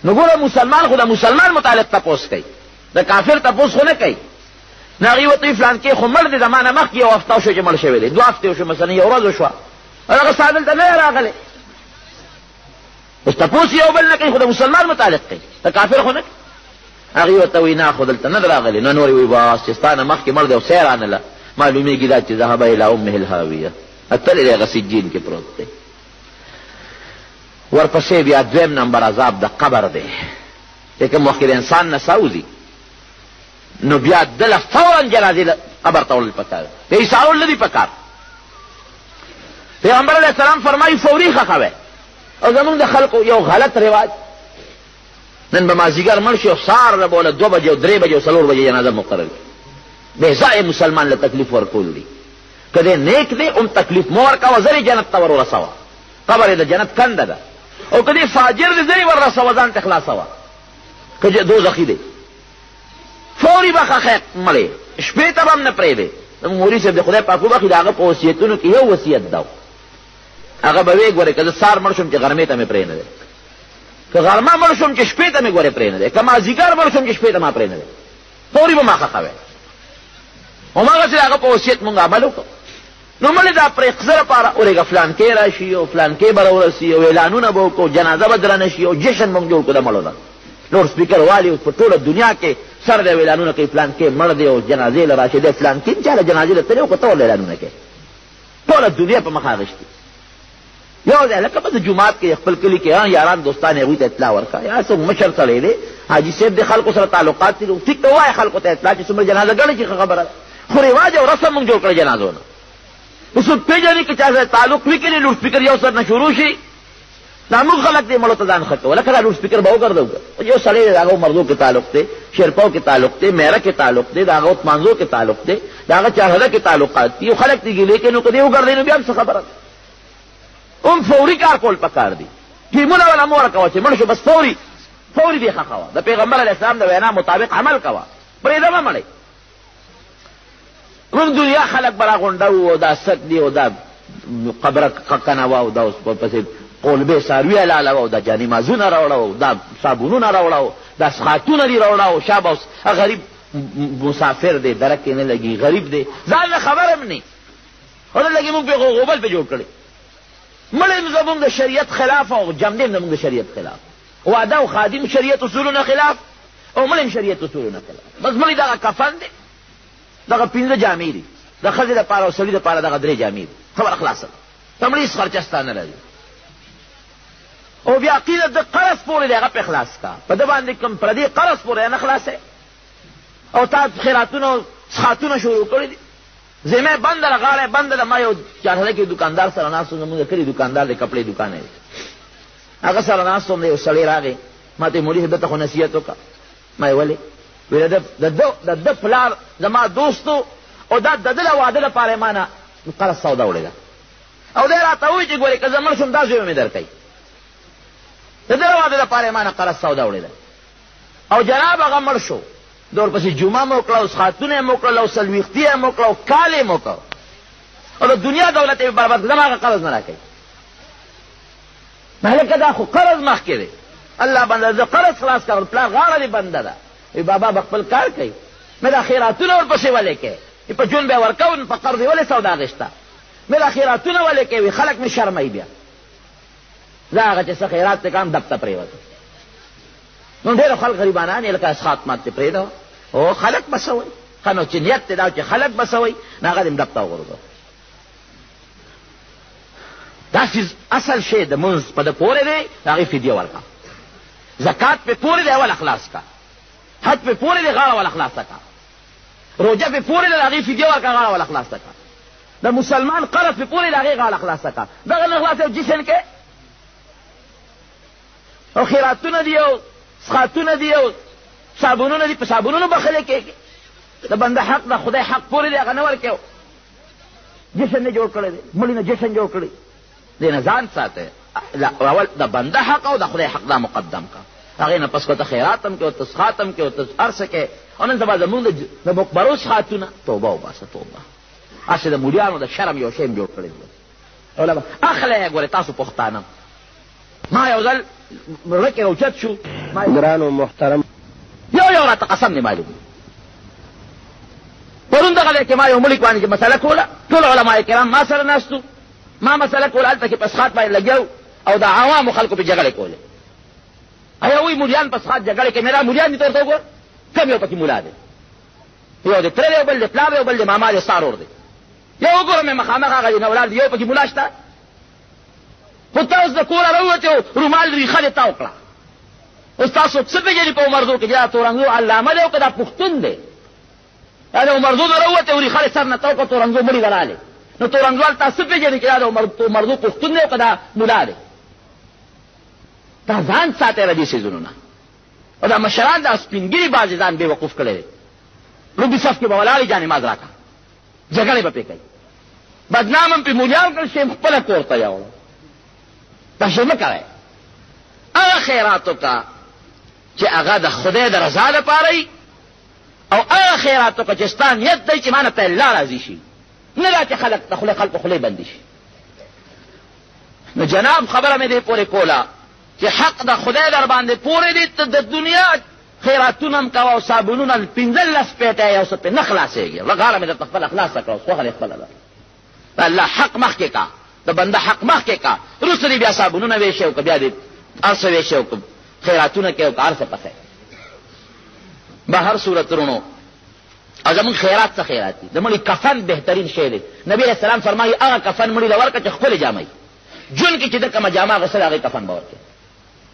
نو گورا مسلمان خدا مسلمان متعلق تپوس کئی دا کافر تپوس خو نه کئی ناغیوتی فلان کی خو مرد زمانه مخ کی او افتاو شو چې مړ شوی دی 2 هفته شو مثلا یو ورځ شو هغه سادل ته نه راغلی اوس تپوس یو بل نه کوي خدا مسلمان متعلق کئی دا کافر خو نه هغه وی نه خو دلته نه راغلی نو نور وی باس چې ستانه مخ کی مرد او سیرانه لا معلومیږي دا چې ذهب الى امه الهاویه اتل دغه سجین کې پروت دی ورپسې بیا دویم نمبر عذاب د قبر دی چې کوم وخت انسان نه ساوزي نو بیا دله فورا جنازې قبر ته وړل پکار د ایثارول نه دي پکار. پیغمبر علیه السلام فرمایي فوري ښخوئ. او زمونږ د خلقو یو غلط رواج، نن به مازدیګر مړ شي او سهار به له 2 بجې او 3 بجې او 4 بجې جنازه مقرر کړي. بې ځایه مسلمان له تکلیف ورکول دي. که دی نیک دی هم تکلیف مه ورکوه، زر یې جنت ته ور ورسوه، قبر یې د جنت کنده ده. او که دی فاجر دی زر یې ور رسوه، ځان ته خلاصوه. که دوزخي دی فوري به ښخی مړی، شپې ته به هم نه پرېږدی. زموږ مولوي صاحب د خدای پاک وبخښي، د هغه په وصیتونو کې یو وصیت ده، هغه به وی ګورې که زه سهار مړ شم چې غرمې ته مې پرې نه دی، که غرمه مړ شم چې شپې ته مې ګورې پرې نه دی، که مازدیګر مړ شم چې شپې ته ما پرې نه دی، فوري به ما ښخوی. هماغسې هغه په وصیت مونږ عمل وکړو. نو مړې دا پرېښځه لپاره ورېږه فلانکې را شي او فلانکې به راورسي او اعلانونه به وکړو، جنازه به درنه شي او جشن به مونږ جوړ کړو د مړو نه. لوډ سپیکر والي په ټوله دنیا کې سر دی اعلانونه کوي فلانکې مړ دی او جنازې له راشي دی، فلانکې چا له جنازې له تللی خو ته ورله اعلانونه کوې. ټوله دنیا په مخ اخېستې. یو ځای لکه په د جومات کې خپل کلي کې یاران دوستان هغوی ته اطلاع ورکړه، یا څوک مشر سړی دی حاجي صاحب د خلکو سره تعلقات دي، ټیک ته ووایه خلکو ته اطلاع چې څومره جنازه ګڼي چې ښه خبره ده. خو رواج او رسم مونږ جوړ کړی جنازو نه. اوس څوک پېژني که چا سره تعلق وي کنې لوډ سپیکر یو سر نه شروع شي، دا موږ خلک دی مړو ته ځان ښه کوو. لکه دا لوډ سپیکر به وګرځو، یو سړی دی د هغه مردو کې تعلق دی، شیرپاو کې تعلق دی، میره کې تعلق دی، د هغه عثمانزو کې تعلق دی، د هغه چارهده کې تعلقات دي، یو خلک دي ګیلې کوي. نو که دی وګرځوي نو بیا هم څه خبره ده. هم فوري کار کول پکار دي. ټیمونه ولا مه ورکوه چې مړ شو بس فوري دې ښخوه. د پیغمبر علیه السلام د وینا مطابق عمل کوه، پرېږده مه مړی. موږ دنیا خلک به راغونډه وو او دا سک دی او دا قبره کنه وه او دا اوس پسې قولبې څاروي حلاله وه او دا جانمازونه راوړه او دا صابونونه راوړه او دا سخاتونه دي راوړه او شابه اوس غریب مسافر دی، درک کې نه لګي، غریب دی، ځان نه خبر هم نه او نه لګي. موږ پې غوبل پې جوړ کړی. مړی زموږ د شریعت خلاف او جمدې زموږ د شریعت خلاف، واده او خادم شریعت اصولونه خلاف او مړی شریعت اصولونه خلاف. بس مړی دغه کفن دی، دغه 5 جامې دي، د ښځې دپاره او سړي دپاره دغه 3 جامې دي، خبره خلاصه ده. ته مړي هېڅ خرچه ستا نه لري. او بیا عقیده د قرض پورې دی، هغه پې خلاص کا. په ده باندې کوم پردي قرض پورې نه خلاصوې. او تا خیراتونه او څښاتونه شروع کړي دي، ذمه بنده ده، غاړه بنده ده. ما یو چارهده کې دکاندار سره ناست وم، زموږ د کلي دکاندار دی، کپړې دکان دی، هغه سره ناست وم. یو سړی راغی، ما ته مولي صاحب ته خو نصیحت وکړه. ما یې ولې؟ ویل د ده پلار زما دوستو او دا د ده له واده لپاره ما نه قرض سودا وړې ده. او دی راته وایي چې ګورې که زه مړ شم دا زوی مې در کوي. د ده له واده لپاره ما نه قرض سودا وړې ده. او جناب هغه مړ شو، د ورپسې جمعه مو وکړه، اوس خاتونه یې مو وکړل، او څلوېښتي یې مو وکړه، او کال یې مو وکړ، او د دنیا دولت یې برباد کړ. زما هغه قرض نه را کوي. هلکه دا خو قرض مخکې دی. الله بنده زه قرض خلاص کړم، پلار غاړه دې بنده ده. وی بابا به خپل کار کوي، مې دا خیراتونه ورپسې ولې کوې؟ په جون به یې ورکوو، په قرض یې ولې سودا اخېسته؟ مې دا خیراتونه ولې کوې؟ خلک مې شرموي. بیا زه هغه چې څه خیرات پې کړم دب ته پرېوتم. نو ډېرو خلک غریبانان یې لکه اسخات مات دې پرېږده او خلک بسوئ. ښه نو چې نیت دې دا چې خلک بسوئ، نو هغه دې م ډب ته وغورځوه. دا چیز اصل شی د مونځ په ده پورې دی، د هغې فدیه ورکړه. زکات پې پورې دی، اول اخلاص کا. حج پې پورې دی، غاړه ول اخلاصه کا. روژه پې پورې دی، د هغې فدیه ورکړه، غاړه ول اخلاصه کا. د مسلمان قرض پې پورې دی، د هغې غاړه اخلاصه کا. دغه نه خلاصوي جشن کې او خیراتونه دي او څښاتونه دي او صابونونه دي، په صابونونو بخلې کېږي. د بنده حق د خدای حق پورې دی، هغه نه ورکوي. جشن نه جوړ کړی دی، مړي نه جشن جوړ کړی. دې نه ځان ساتئ. اول د بنده حق او د خدای حق دا مقدم کا. هغې نه پس که ته خیرات هم کې او ته څښات هم کې او ته هر څه کې. او نن سبا زمونږ د مقبرو څښاتونه توبه وباسه، توبه. هسې د مولیانو د شرم یو شی م جوړ کړی دی. علما اخلی ګورې تاسو پښتانه. ما یو ځل رکې اوچت شو، ګرانو محترم یو راته قسم دی معلوم. پرون دغه ځای کې ما یو ملک باندې چې مسله کوله، ټول علما کرام ما سره ناستو، ما مسله کوله، هلته کې په څښاک باندې لګیا او د عوامو خلکو پې جګړې کولې. ایا وایي مولیان په څښاک جګړې کوي. مېرا مولیان دي ته ورته وګوره، کم یو پکې مولا دی؟ یو د تره دی، بل د پلار دی، او بل د ماما دی، ستا ورور دی. یو وګوره مې مخامخ هغه دی نه ولاړ دی، یو پکې مولا شته؟ خو ته اوس د کوره راووتې او رومال ریښه دې تا وکړه. اوس تاسو څه پېژني په عمردو کې چې دا تورنګو علامه دی او که دا پښتون دی؟ دا عمرزو نه راووتی ورې خلې سر نه توکه تورنزو مړي ورالې نو تورنزوال تاسو پېژنې چې دا د عمرزو پښتون دی او که دا ملا دی دا ځان ساتئ له دې څیزونو نه او دا مشران دا سپینګري بعضې ځان بې وقوف کړی دی لوبي صف کې به ولاړې جانماز راکړه جګړې به پې کوي بدنام هم پې مولیان کړل شي خپله کور ته یوړه دا شی مه کوئ هغه خیراتو کا چې هغه د خدای د رضا لپاره وي او هغه خیراتو کا چې ستا نیت دی چې ما نه ته الله راضي شي نه دا چې خلک د خلکو خولې بندي شي نو جناب خبره مې دې پورې کوله چې حق د خدای در باندې پورې دی ته د دنیا خیراتونه هم کوه او صابونونه 15 پیټه یو څه پې نه خلاصېږي غاړه مې درته خپله خلاصه کړه اوس خوښه دې خپله ده د الله حق مخکې کا د بنده حق مخکې کا وروسته دې بیا صابونونه ویشي او که بیا دې هر څه ویشي او که خیراتونه کوي او که هر څه پسې به هر صورت ورونو او زمونږ خیرات څه خیرات دي زمونږ کفن بهترین شی دی نبي علیه السلام فرمایي هغه کفن مړي له ورکړه چې خپلې جامه جون کې چې د کومه جامه اغوستل هغې کفن به ورکړي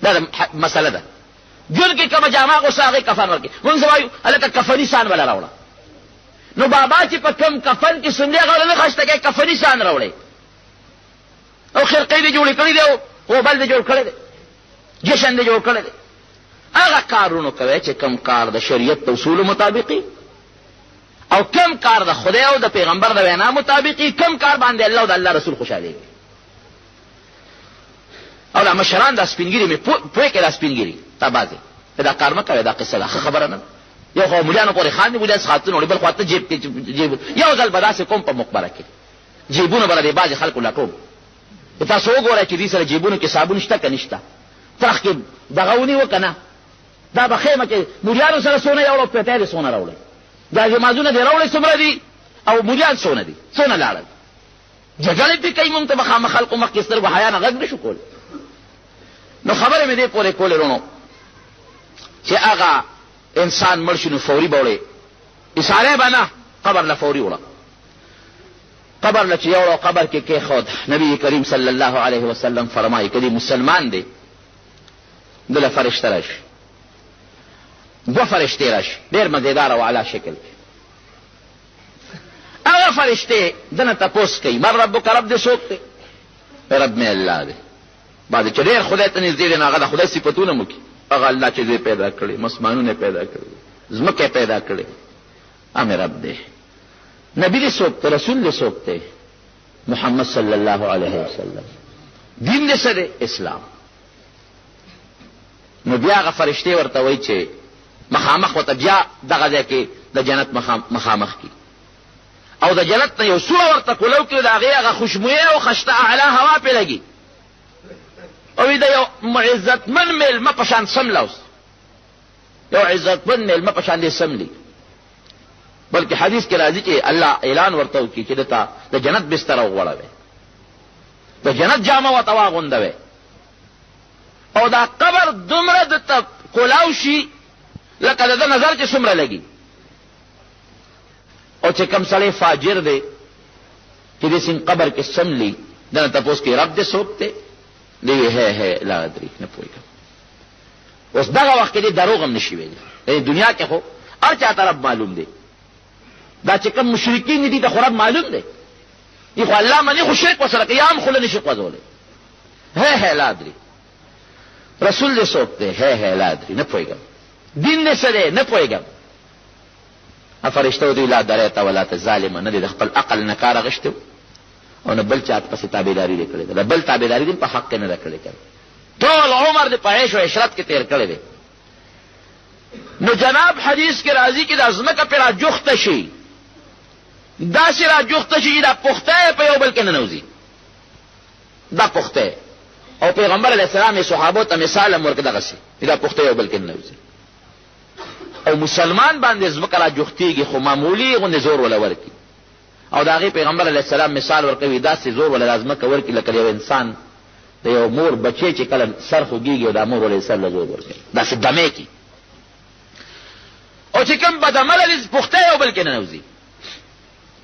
دا مسله ده جون کې کومه جامه اغوسته هغې کفن ورکړي مونږ وایو هلکه کفني سان وله راوړه نو بابا چې په کوم کفن کې سندې هغه نه خشته کوي کفني سان راوړی او خرقې دې جوړې کړي دی او بل دې جوړ کړی دی جشن دې جوړ کړی دی هغه کارونو کوي چې کوم کار د شریعت د اصولو مطابقي او کم کار د خدای او د پیغمبر د وینا مطابقي کم کار باندې الله او د الله رسول خوشحالېږي او دا مشران دا سپینګیري مې پوهې کې دا سپینګیري تا بعضې دا کار مه کوې دا قصه ده ښه خبره نه یو خو مولیانو پورې خاندي مولیان خاتون وړي بل خوا ته جیب کې جیب یو ځل به داسې کوم په مقبره کې جیبونه به د بعضې خلکو لټوم تاسو وګورئ چې دې سره جیبونو کې صابون شته که نشته ترخ کې دغه ونیوه که نه دا به خیمه کې مولیانو سره څونه یوړو پیټی دې څونه راوړی دا جمازونه دې راوړی څومره دي او مولیان څونه دي څونه لاړل جګړې پې کوي مونږ ته به خامخا خلقو مخکې سترګو حیا نه غږ نه شو کولی نو خبرې مې دې پورې کولې رونو چې هغه انسان مړ شي نو فوري به وړې اشاره به نه قبر له فوري وړه قبر له چې یوړه قبر کې کېښود نبي کریم صلی الله علیه وسلم فرمایي که دې مسلمان دی ده له فرشته راشي دوه فرشتې راشي ډېر مزېدار او اعلی شکل کې هغه فرشتې دنه تپوس کوي من ربک رب دې څوک دی رب مې الله دی بعد چې ډېر خدای ته نږدې دی نو هغه د خدای صفتونه مو کوي هغه الله چې دې پیدا کړي مسمانونه پیدا کړي ځمکه پیدا کړي امې رب دی نبی دې څوک دی رسول دې څوک دی محمد صلی الله علیه وسلم دین دې څه دی اسلام نو بیا هغه فرشتې ورته وایي چې مخامخ ورته بیا دغه ځای کې د جنت مخامخ کی او د جنت نه یو سوړه ورته کولو کړي د هغې هغه خوشبویه او خشته اعلی هوا پې لګي او د یو عزتمن میلمه په شان سمله اوس یو عزتمن میلمه په شان دې سملي بلکې حدیث کې راځي چې الله اعلان ورته وکړي چې دته د جنت بستره وغوړوي د جنت جامه ورته واغوندوي او دا قبر دومره دته کولاو شي لکه د ده نظر چې څومره لګي او چې کوم سړی فاجر دی چې دې سین قبر کې سملي دنه تپوس کې رب دې څوک دی دی وی ہے لا ادري نه پوهېږم اوس دغه وخت کې دې دروغ هم نشي ویلی دنیا کې خو هر چاته رب معلوم دی دا چې کوم مشرکین دي ته خو رب معلوم دی دی خو الله مني خو شرک ورسره کوي یا هم خوله نشي خوځولی ہے لا ادري رسول دې څوک دی ہے لا ادري نه پوهېږم دین دې څه دی نه پوهېږم فرشته ودوی لا درېته ولا ته ظالمه نه دی د خپل عقل نه کار اخیستی او نه بل چاته پسې تابعداري دې کړې ده د بل تابعداري دې په حق کې نه ده کړې ټول عمر دې په عیش و عشرت کې تېر کړی دی نو جناب حدیث کې راځي چې دا ځمکه پې راجوخته شي داسې راجوخته شي چې دا پخته په یو بل کې ننوځي دا پخته او پیغمبر علیه السلام یې صحابو ته مثال هم ورکړه دغسې چې دا پخته یو بل کې ننوځي او مسلمان باندې ځمکه راجوختېږي خو معمولي غوندې زور وله ورکړي او د هغې پیغمبر علیه السلام مثال ورکوي داسې زور وله دا ځمکه ورکړي لکه یو انسان د یو مور بچی چې کله سر خوږېږي او دا مور ولې سر له زور ورکوي داسې دمې کي او چې کوم بدعمله دي پخته یو بل کې ننوځي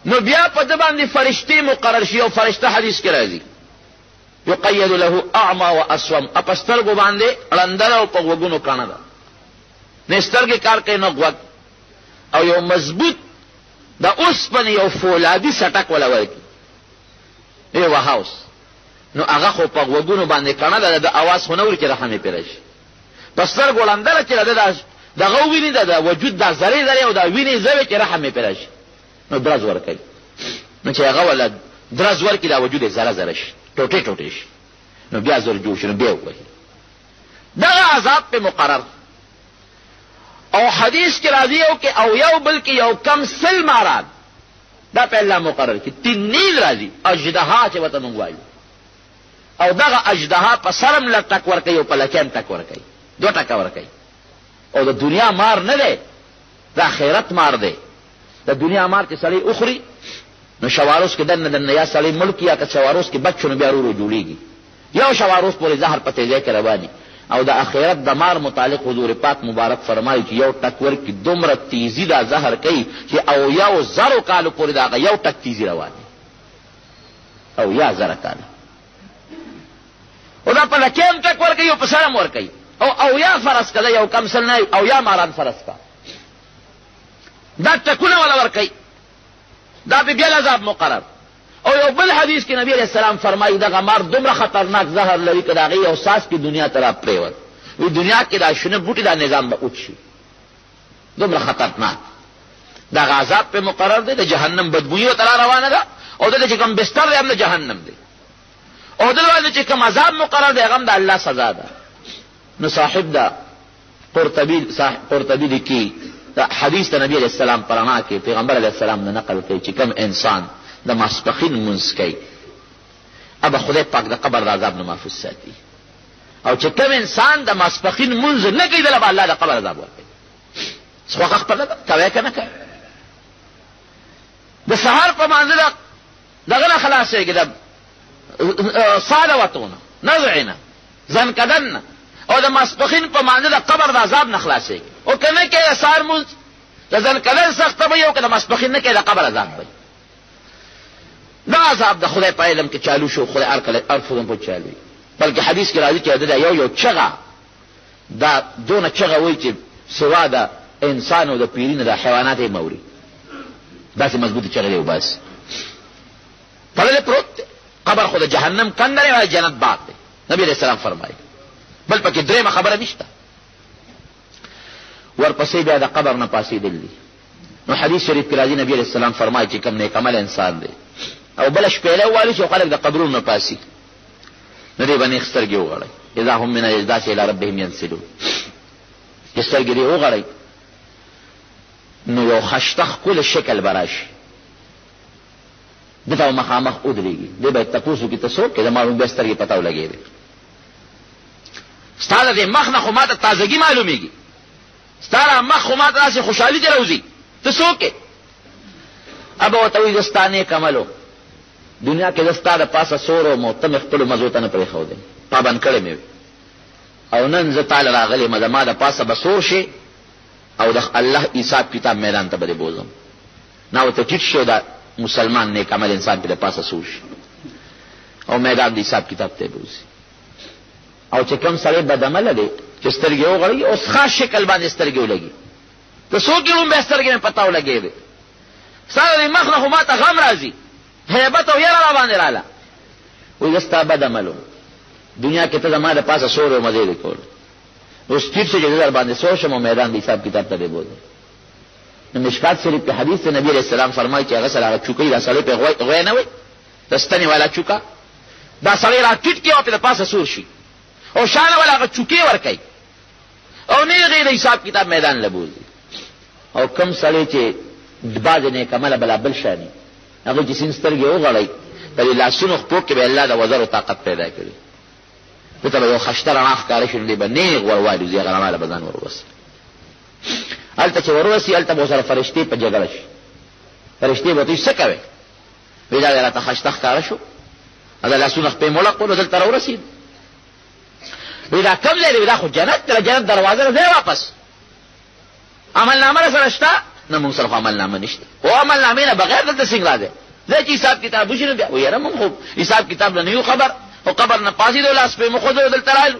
نو بیا په ده باندې فرشتې مقرر شي او فرشته حدیث کې راځي یقید له اعما و اسوم په سترګو باندې ړنده ده او په غوږونو کاڼه ده نه سترګې کار کوي نه غوږ او یو مضبوط د اوسپنې یو فولادي سټک ولا ورکي یو هاوس، نو هغه خو په غوږونو باندې کڼه ده، د اواز خو نه وري چې رحم یې پرې شي. په سترګو ړنده چې دغه ویني د وجود دا ذرې ذرې او دا ویني زوی چې رحم یې پرې شي، نو درز ورکوي. نو چې هغه ولا درز ورکي دا وجود یې ذره ذره شي، ټوټې ټوټې شي، نو بیا زور جوړ شي، نو بیا ووایي دغه عذاب په مقرر. او حدیث کې راځي او یو بلکې یو کم سل ماران دا په الله مقرر کې تنین راځي اجدها چې وته مونږ وایو. او دغه اجدها په سرم لټک ورکوي او په لکیم تک ورکوي، 2 ټکه ورکوي. او د دنیا مار نه دی، د آخرت مار دی. د دنیا مار چې سړی اخري نو شواروس کې دنه یا سړی ملک یا که شواروس کې بچو نو بیا ورو جوړیږي، یو شواروس پورې زهر په تیزی کې رواني. او د آخرت د مار متعلق حضور پاک مبارک فرمایي چې یو ټک ورکي دومره تیزی دا زهر کوي چې او یو زرو کالو پورې دا یو ټک تیزی رواني، او یا زره کاله. او دا په لکیم ټک ورکوي او په سرم ورکوي. او یا فرض کړه یو کم سل نه او یا ماران فرض کا دا ټکونه ولا ورکوي، دا به بیا عذاب مقرر. او یو بل حدیث کې نبی علیہ السلام فرمایي دغه مار دومره خطرناک زهر لري که د هغې یو ساس کې دنیا ته را پرېوت، وی دنیا کې دا شنه بوټي دا نظام به اوچ شي، دومره خطرناک. دغه عذاب په مقرر دی. د جهنم بدبویي ورته را روانه ده، او دلته چې کوم بستر دی هم د جهنم دی، او دلته چې کوم عذاب مقرر دی هغه هم د الله سزا ده. نو صاحب دا قرطبي لیکي دا حدیث د نبی علیہ السلام پرانا کې پیغمبر علیہ السلام نه نقل کوي چې کوم انسان د ماسپخین منځ کوي ابا خدای پاک د قبر د عذاب نه محفوظ ساتي، او چې کوم انسان د ماسپخین منځ نه کوي دله به الله د قبر عذاب ورکوي. خوښه خپله ده، کوی که نه کوي. د سهار په مانځه دغه نه خلاصېږي، د ساده وتونه نزعینه زنکدن، او د ماسپخین په مانځه د قبر د عذاب نه خلاصېږي. او که نه کوي د سهار مونځ د زنکدن سخته به وي، او که د ماسپخین نه کوي د قبر عذاب به وي. دا عذاب د خدای په علم کې چالو شو، خدای هر فلم په چالو وي. بلکې حدیث کې راځي چې دا یو چغه دا دونه چغه وایي چې سوا د انسان او د پیرینو د حیوانات یې موري، داسې مضبوطه چغه دی. وبس پړلی پروت دی. قبر خو د جهنم کنده دی او جنت باغ دی، نبی علیہ السلام فرمایي. بل پکې درېیمه خبره نشته. ورپسې بیا د قبر نه پاسېدل دي. نو حدیث شریف کې راځي نبی علیہ السلام فرمایي چې کوم نیک عمل انسان دی او بل شپېله والي چې خلک د قبرونو نه پاسي، نو دې باندې سترګې وغړئ. اذا هم من الاجداث الى ربهم ينسلون، چې سترګې دې وغړئ نو یو خشته ښکلی شکل به راشي، دته مخامخ ودرېږي. دې باید تپوس وکړي ته څوک کې د معلوم بیا سترګې پته ولګېدې. ستا د دې مخ نه خو ما ته تازګي معلومېږي، ستا د مخ خو ما ته داسې خوشحالي کې راوځي، ته څوک کې؟ ابه ورته وایي زه ستا نیک عمل دنیا کې زستا د پاسه سور او ته مې خپلو مزو ته نه پرېښودی، پابند کړی مې وي، او نن زه تاله راغلی یم زما د پاسه به سور شي او د الله حساب کتاب میدان ته به دې بوځم. نه ورته ټیټ شي دا مسلمان نیک عمل انسان پې د پاسه سور شي او میدان د حساب کتاب ته یې بوځي. او چې کوم سړی بدعمله دی چې سترګې وغړوي اوس خاص شکل باندې سترګې ولګي، ته څوک یې هم بیا سترګې مې پته ولګېدې. ستا د مخ نه خو ما ته غم راځي، هیبت او یره را باندې راله، وایي زه ستا بد عمل وم دنیا کې ته زما د پاسه سور او مزې دې کول، اوس ټیټ شي چې زه در باندې سور شم او میدان د حساب کتاب ته دې بوځم. نو مشکات شریف کې حدیث د نبي علیہ السلام فرمایي چې هغه سره هغه چوکۍ دا سړی پې غوی نه وي، د ستنې والا چوکه دا سړی را ټیټ کړي او پې د پاسه سور شي، او شانه والا هغه چوکۍ ورکوي او نه هغې د حساب کتاب میدان له بوځي. او کم سړی چې بعضې نیک عمله بلا بل شاني هغه چې سین سترګې وغړئ په دې لاسونو خپو کې به الله د وزرو طاقت پیدا کړي، دته به یو خشته رڼا ښکاره شي، نو دی به نیغ ورواړي هغه رڼا له به ځان وروسي. هلته چې وروسي هلته به ورسره فرشتې په جګړه شي، فرشتې به ورته څه کوې؟ وایي دا راته خشته ښکاره شو، دا لاسونه خپې مړه کړو دلته راورسېد. وایي دا کوم ځای دی؟ دا خو جنت دی، جنت دروازه ده، ځای واپس عملنامه را سره شته؟ نه مونږ سره خو عملنامه نشته، او عملنامې نه بغیر دلته څنګه راځي؟ ځای چې حساب کتاب وشي نو بیا وایي یاره مونږ خو حساب کتاب نه یو خبر، او قبر نه پاسېدو لاس پې مخودو دلته رالو.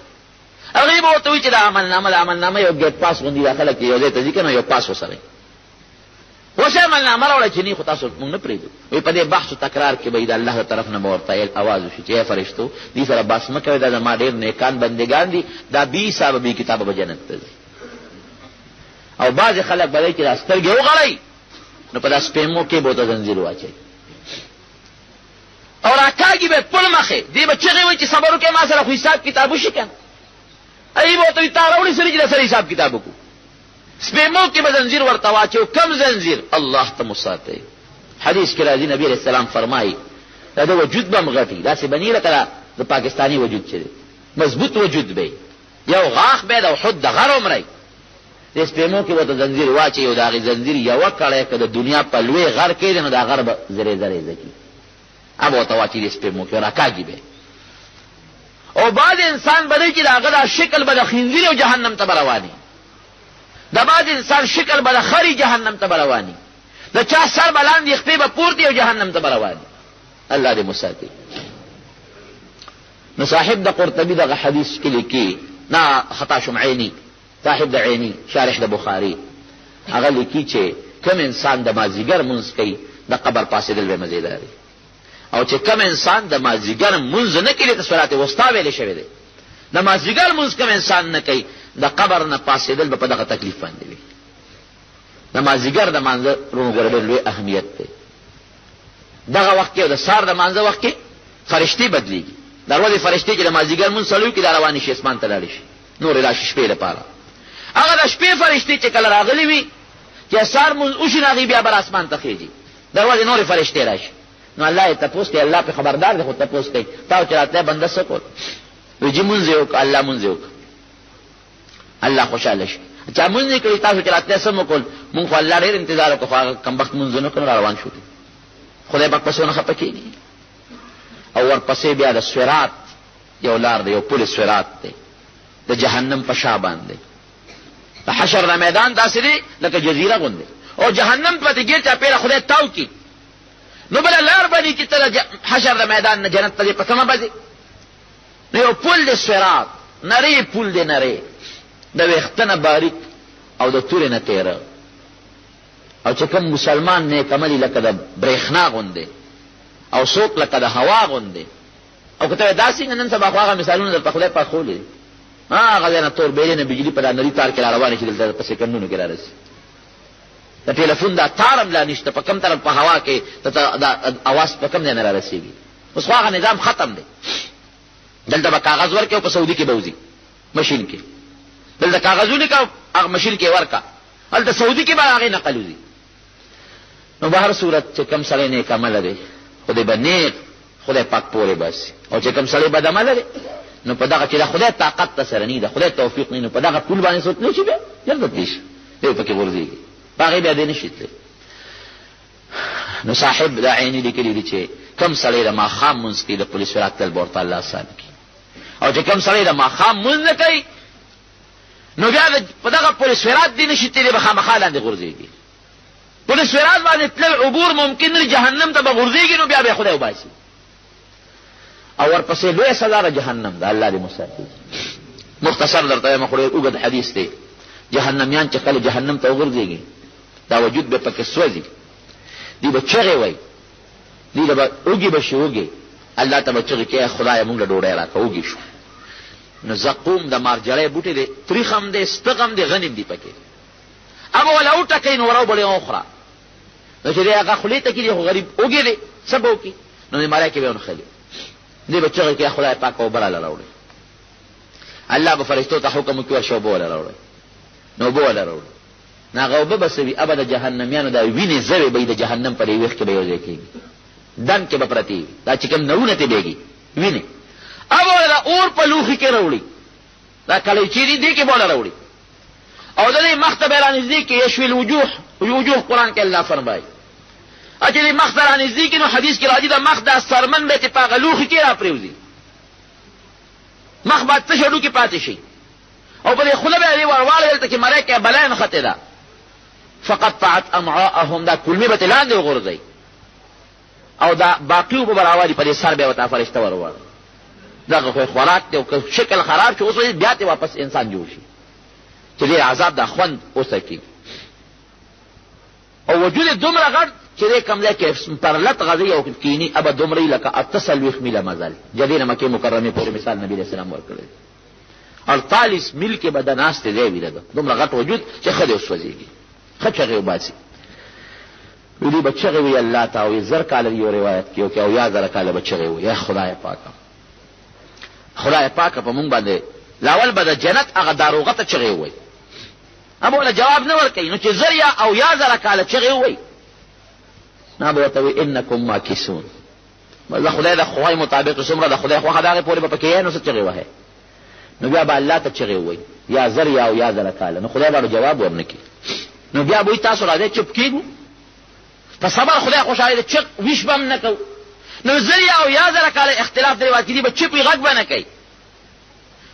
هغې به ورته وایي چې دا عملنامه یو ګیټ پاس غوندې دا خلک چې یو ځای ته ځي که نه یو پاس ورسره اوس یې عملنامه راوړه چې نه خو تاسو موږ نه پرېږدو. وایي په دې بحث و تکرار کې به یې د الله طرف نه به ورته اواز وشي چې ای فرشتو دې سره بحث مه کوئ، دا زما ډېر نیکان بندګان دي، دا بې حسابه بې کتابه به جنت ته ځي. او بعضې خلک به دی چې دا سترګې وغړئ نو په دا سپېمو کې به ورته زنځیر واچوي او راکاږي به پل مخې، دې به چغې وایي چې صبر وکړئ ما سره خو حساب کتاب وشي که نه. ای به ورته وایي تا راوړې سړي چې در سره حساب کتاب وکړو. سپېمو کې به زنځیر ورته واچو. کم زنځیر؟ الله ته مو ساتئ. حدیث کې راځي نبی علیه السلام فرمایي دا د وجود به م غټي، داسې به نه لکه د پاکستاني وجود چې دی، مضبوط وجود به یو غاښ به د احد د غر عمری. د سپېمو کې ورته زنځیر واچوي او د هغې زنځیر یوه کړی که د دنیا په لوی غر کې دی نو دا غر به زرې زرې ځکي، هغه ورته واچوي د سپېمو کې راکاږي به. او بعض انسان به دی چې د هغه دا شکل به د خنزیر او جهنم ته به رواني، د بعض انسان شکل به د خري جهنم ته به رواني، د چا سر به لاندې خپې به پورتې او جهنم ته به رواني. الله دې مساتي. نو صاحب د قرطبي دغه حدیث کې لیکي، نه خطا شم، عیني صاحب د عیني شارح د بخاري هغه لیکي چې کم انسان د مازدیګر مونځ کوي د قبر پاسېدل به مزیداري، او چې کم انسان د مازدیګر مونځ نه کوي ته صلات وسطا ویلې شوی دی، د مازدیګر مونځ کم انسان نه کوي د قبر نه پاسېدل به په دغه تکلیف باندې وي. د مازدیګر د مانځه روغ لوی اهمیت دی. دغه وخت کې او د سهار د مانځه وخت کې فرشتې بدلېږي. د ورځې فرشتې چې د مازدیګر مونځ سړی وکړي دا روانې شي اسمان ته لاړې شي، نورې راشي شپې لپاره. هغه د شپې فرشتې چې کله راغلي وي چې سهار مونځ وشي نو هغې بیا بر اسمان ته خېږي، د ورځې نورې فرشتې راشي. نو الله یې تپوس کوي، الله پې خبردار دی خو تپوس کوي تا چې راتلی بنده څه کول؟ وایي چې مونځ یې وکړه، الله مونځ یې وکړه، الله خوشحاله شي. چا مونځ یې کړي تاسو چې راتلی څه مو کول؟ مونږ خو الله ډېر انتظار وکړو خو هغه کمبخت مونځونه کړو را روان شو. خدای پاک پسې ونه خفه کېږي. او ورپسې بیا د سورات یو لار دی، یو پل سورات دی د جهنم په شا باندې. د حشر د میدان داسې دی لکه جزیره غوندې، او جهنم پتې ګیر چاپېره خدای تاو کړي نو بله لار به دي چې ته د حشر د میدان نه جنت ته دې په سمه به ځې. نو یو پل د سورات، نری پل دی، نری د ویښته نه باریک او د تورې نه تیره، او چې کوم مسلمان نیک عملي لکه د برېښنا غوندې او څوک لکه د هوا غوندې. او که ته دا څنګه نن سبا خو هغه مثالونه درته خدای پاک ښولي، هغه ځای نه تور بیلې نه بجلي په دا نري تار کې را روانې شي دلته په سیکنډونو کې را رسي. د ټیلیفون دا تار هم لا نشته، په کم طرف په هوا کې دا اواز په کم ځای نه را رسېږي. اوس خو هغه نظام ختم دی. دلته به کاغذ ورکړې او په سعودي کې به وځي مشین کې، دلته کاغذ ولیکه هغه مشین کې ورکه، هلته سعودي کې به هغې نقل وځي. نو به هر صورت چې کم سړی نیک عمله دی خدای به نیک خدای پاک پورې باسي، او چې کم سړی بد عمله دی نو په دغه چې د خدای طاقت ته سره نه ده، خدای توفیق نه، نو په دغه پول باندې څوک نه شي بیا جلد تلی شي، دی پکې غورځېږي، په هغې بیا دی نه شي تللی. نو صاحب دا عیني لیکلي دي چې کم سړی د ماښام مونځ کوي د پل سورات تل به ورته الله آسان کړي، او چې کم سړی د ماښام مونځ نه کوي نو بیا په دغه پل سورات دی نه شي تللی، به خامخا لاندې غورځېږي. پل سورات باندې تلل عبور ممکن نه، جهنم ته به غورځېږي نو بیا به خدای وباسي. او ورپسې لویه سزا د جهنم ده، الله دې مساتي. مختصر درته وایم خو ډېر اوږد حدیث دی. جهنمیان چې کله جهنم ته وغورځېږي دا وجود به پکې سوځي، دی به چغې وایي، دی به اوږې به شي اوږې، الله ته به چغې کوي خدایه مونږ له ډوډۍ راکړه، اوږې شو. نو زقوم د مارجړی بوټی دی، تریخ هم دی، سپغ هم دی، غنم دی پکې. هغه وله وټکوي نو وراوبړې وخوره، نو چې دی هغه خولې ته کړي خو غریب اوږې دی څه به وکړي؟ نو نماری کې به ونښلي، دی به چغې کوي خدای پاک اوبه راله راوړئ. الله به فرشتو ته حکم وکړي ورشه اوبه وله راوړئ، نو اوبه وله راوړئ. نو هغه اوبه به څه وي؟ ابه د جهنمیانو دا وینې زوې به د جهنم په دې ویښ کې به یو ځای کېږي، دن کې به پرتې وي، دا چې کوم نوونه ترې بېږي وینې، ابه وله دا اور په لوښي کې راوړي، دا کلیچې دي دې کې به وله راوړي، او د دې مخ ته به رانږدې کړي. یشوي الوجوه، وجوه قرآن کې الله فرمایي چې دې مخ ته رانږدې کړي، نو حدیث کې راځي د مخ دا سرمن به چې په هغه لوښي کې را پرېوځي، مخ به تش هډوکي پاتې شي، او په دې خوله به یې ورواړی دلته کې مری کې بلا یې نښتې ده، فقطعت امعاءهم، دا کلمې به ترې لاندې وغورځوي، او دا باقي اوبه به راوالي په دې سر بیا ورته فرشته ورواړي. دغه خو خوراک دی، او که شکل خراب شي اوس بیا ترې واپس انسان جوړ شي چې دې عذاب دا خوند اوسه کېږي. او وجود دومره غټ چې دې کم ځای کې پر لت غځي او کینی ابه دومره لکه 48 میله مزل جدې نه مکې مکرمه پورې مثال نبی رسول الله ورکړي 48 میل کې بدناسته دی ویله دومره غټ وجود چې خدای وسوځيږي خچغه وباسي ویلی بچغه وی الله تعالی زر کال یو روایت کیو کې او یا زر کال بچغه وی یا خدای پاک په مونږ باندې لاول به د جنت هغه داروغه ته چغه وی ابو له جواب نه ورکړي نو چې زر یا او یا زر کال چغه وی نه به ته انکم ماکسون والله خدای د خوای مطابق څومره د خدای خو هغه پورې په کې نو څه چغه وه نو بیا به الله ته چغه وی یا زر یا او یا زر کال نو خدای به جواب ورنکي نو بیا به تاسو راځي چپ کیږو په صبر خدای خوشاله چې ویش بم نه کو نو زر یا او یا زر کال اختلاف دی واکې دی به چپی غږ بنه کوي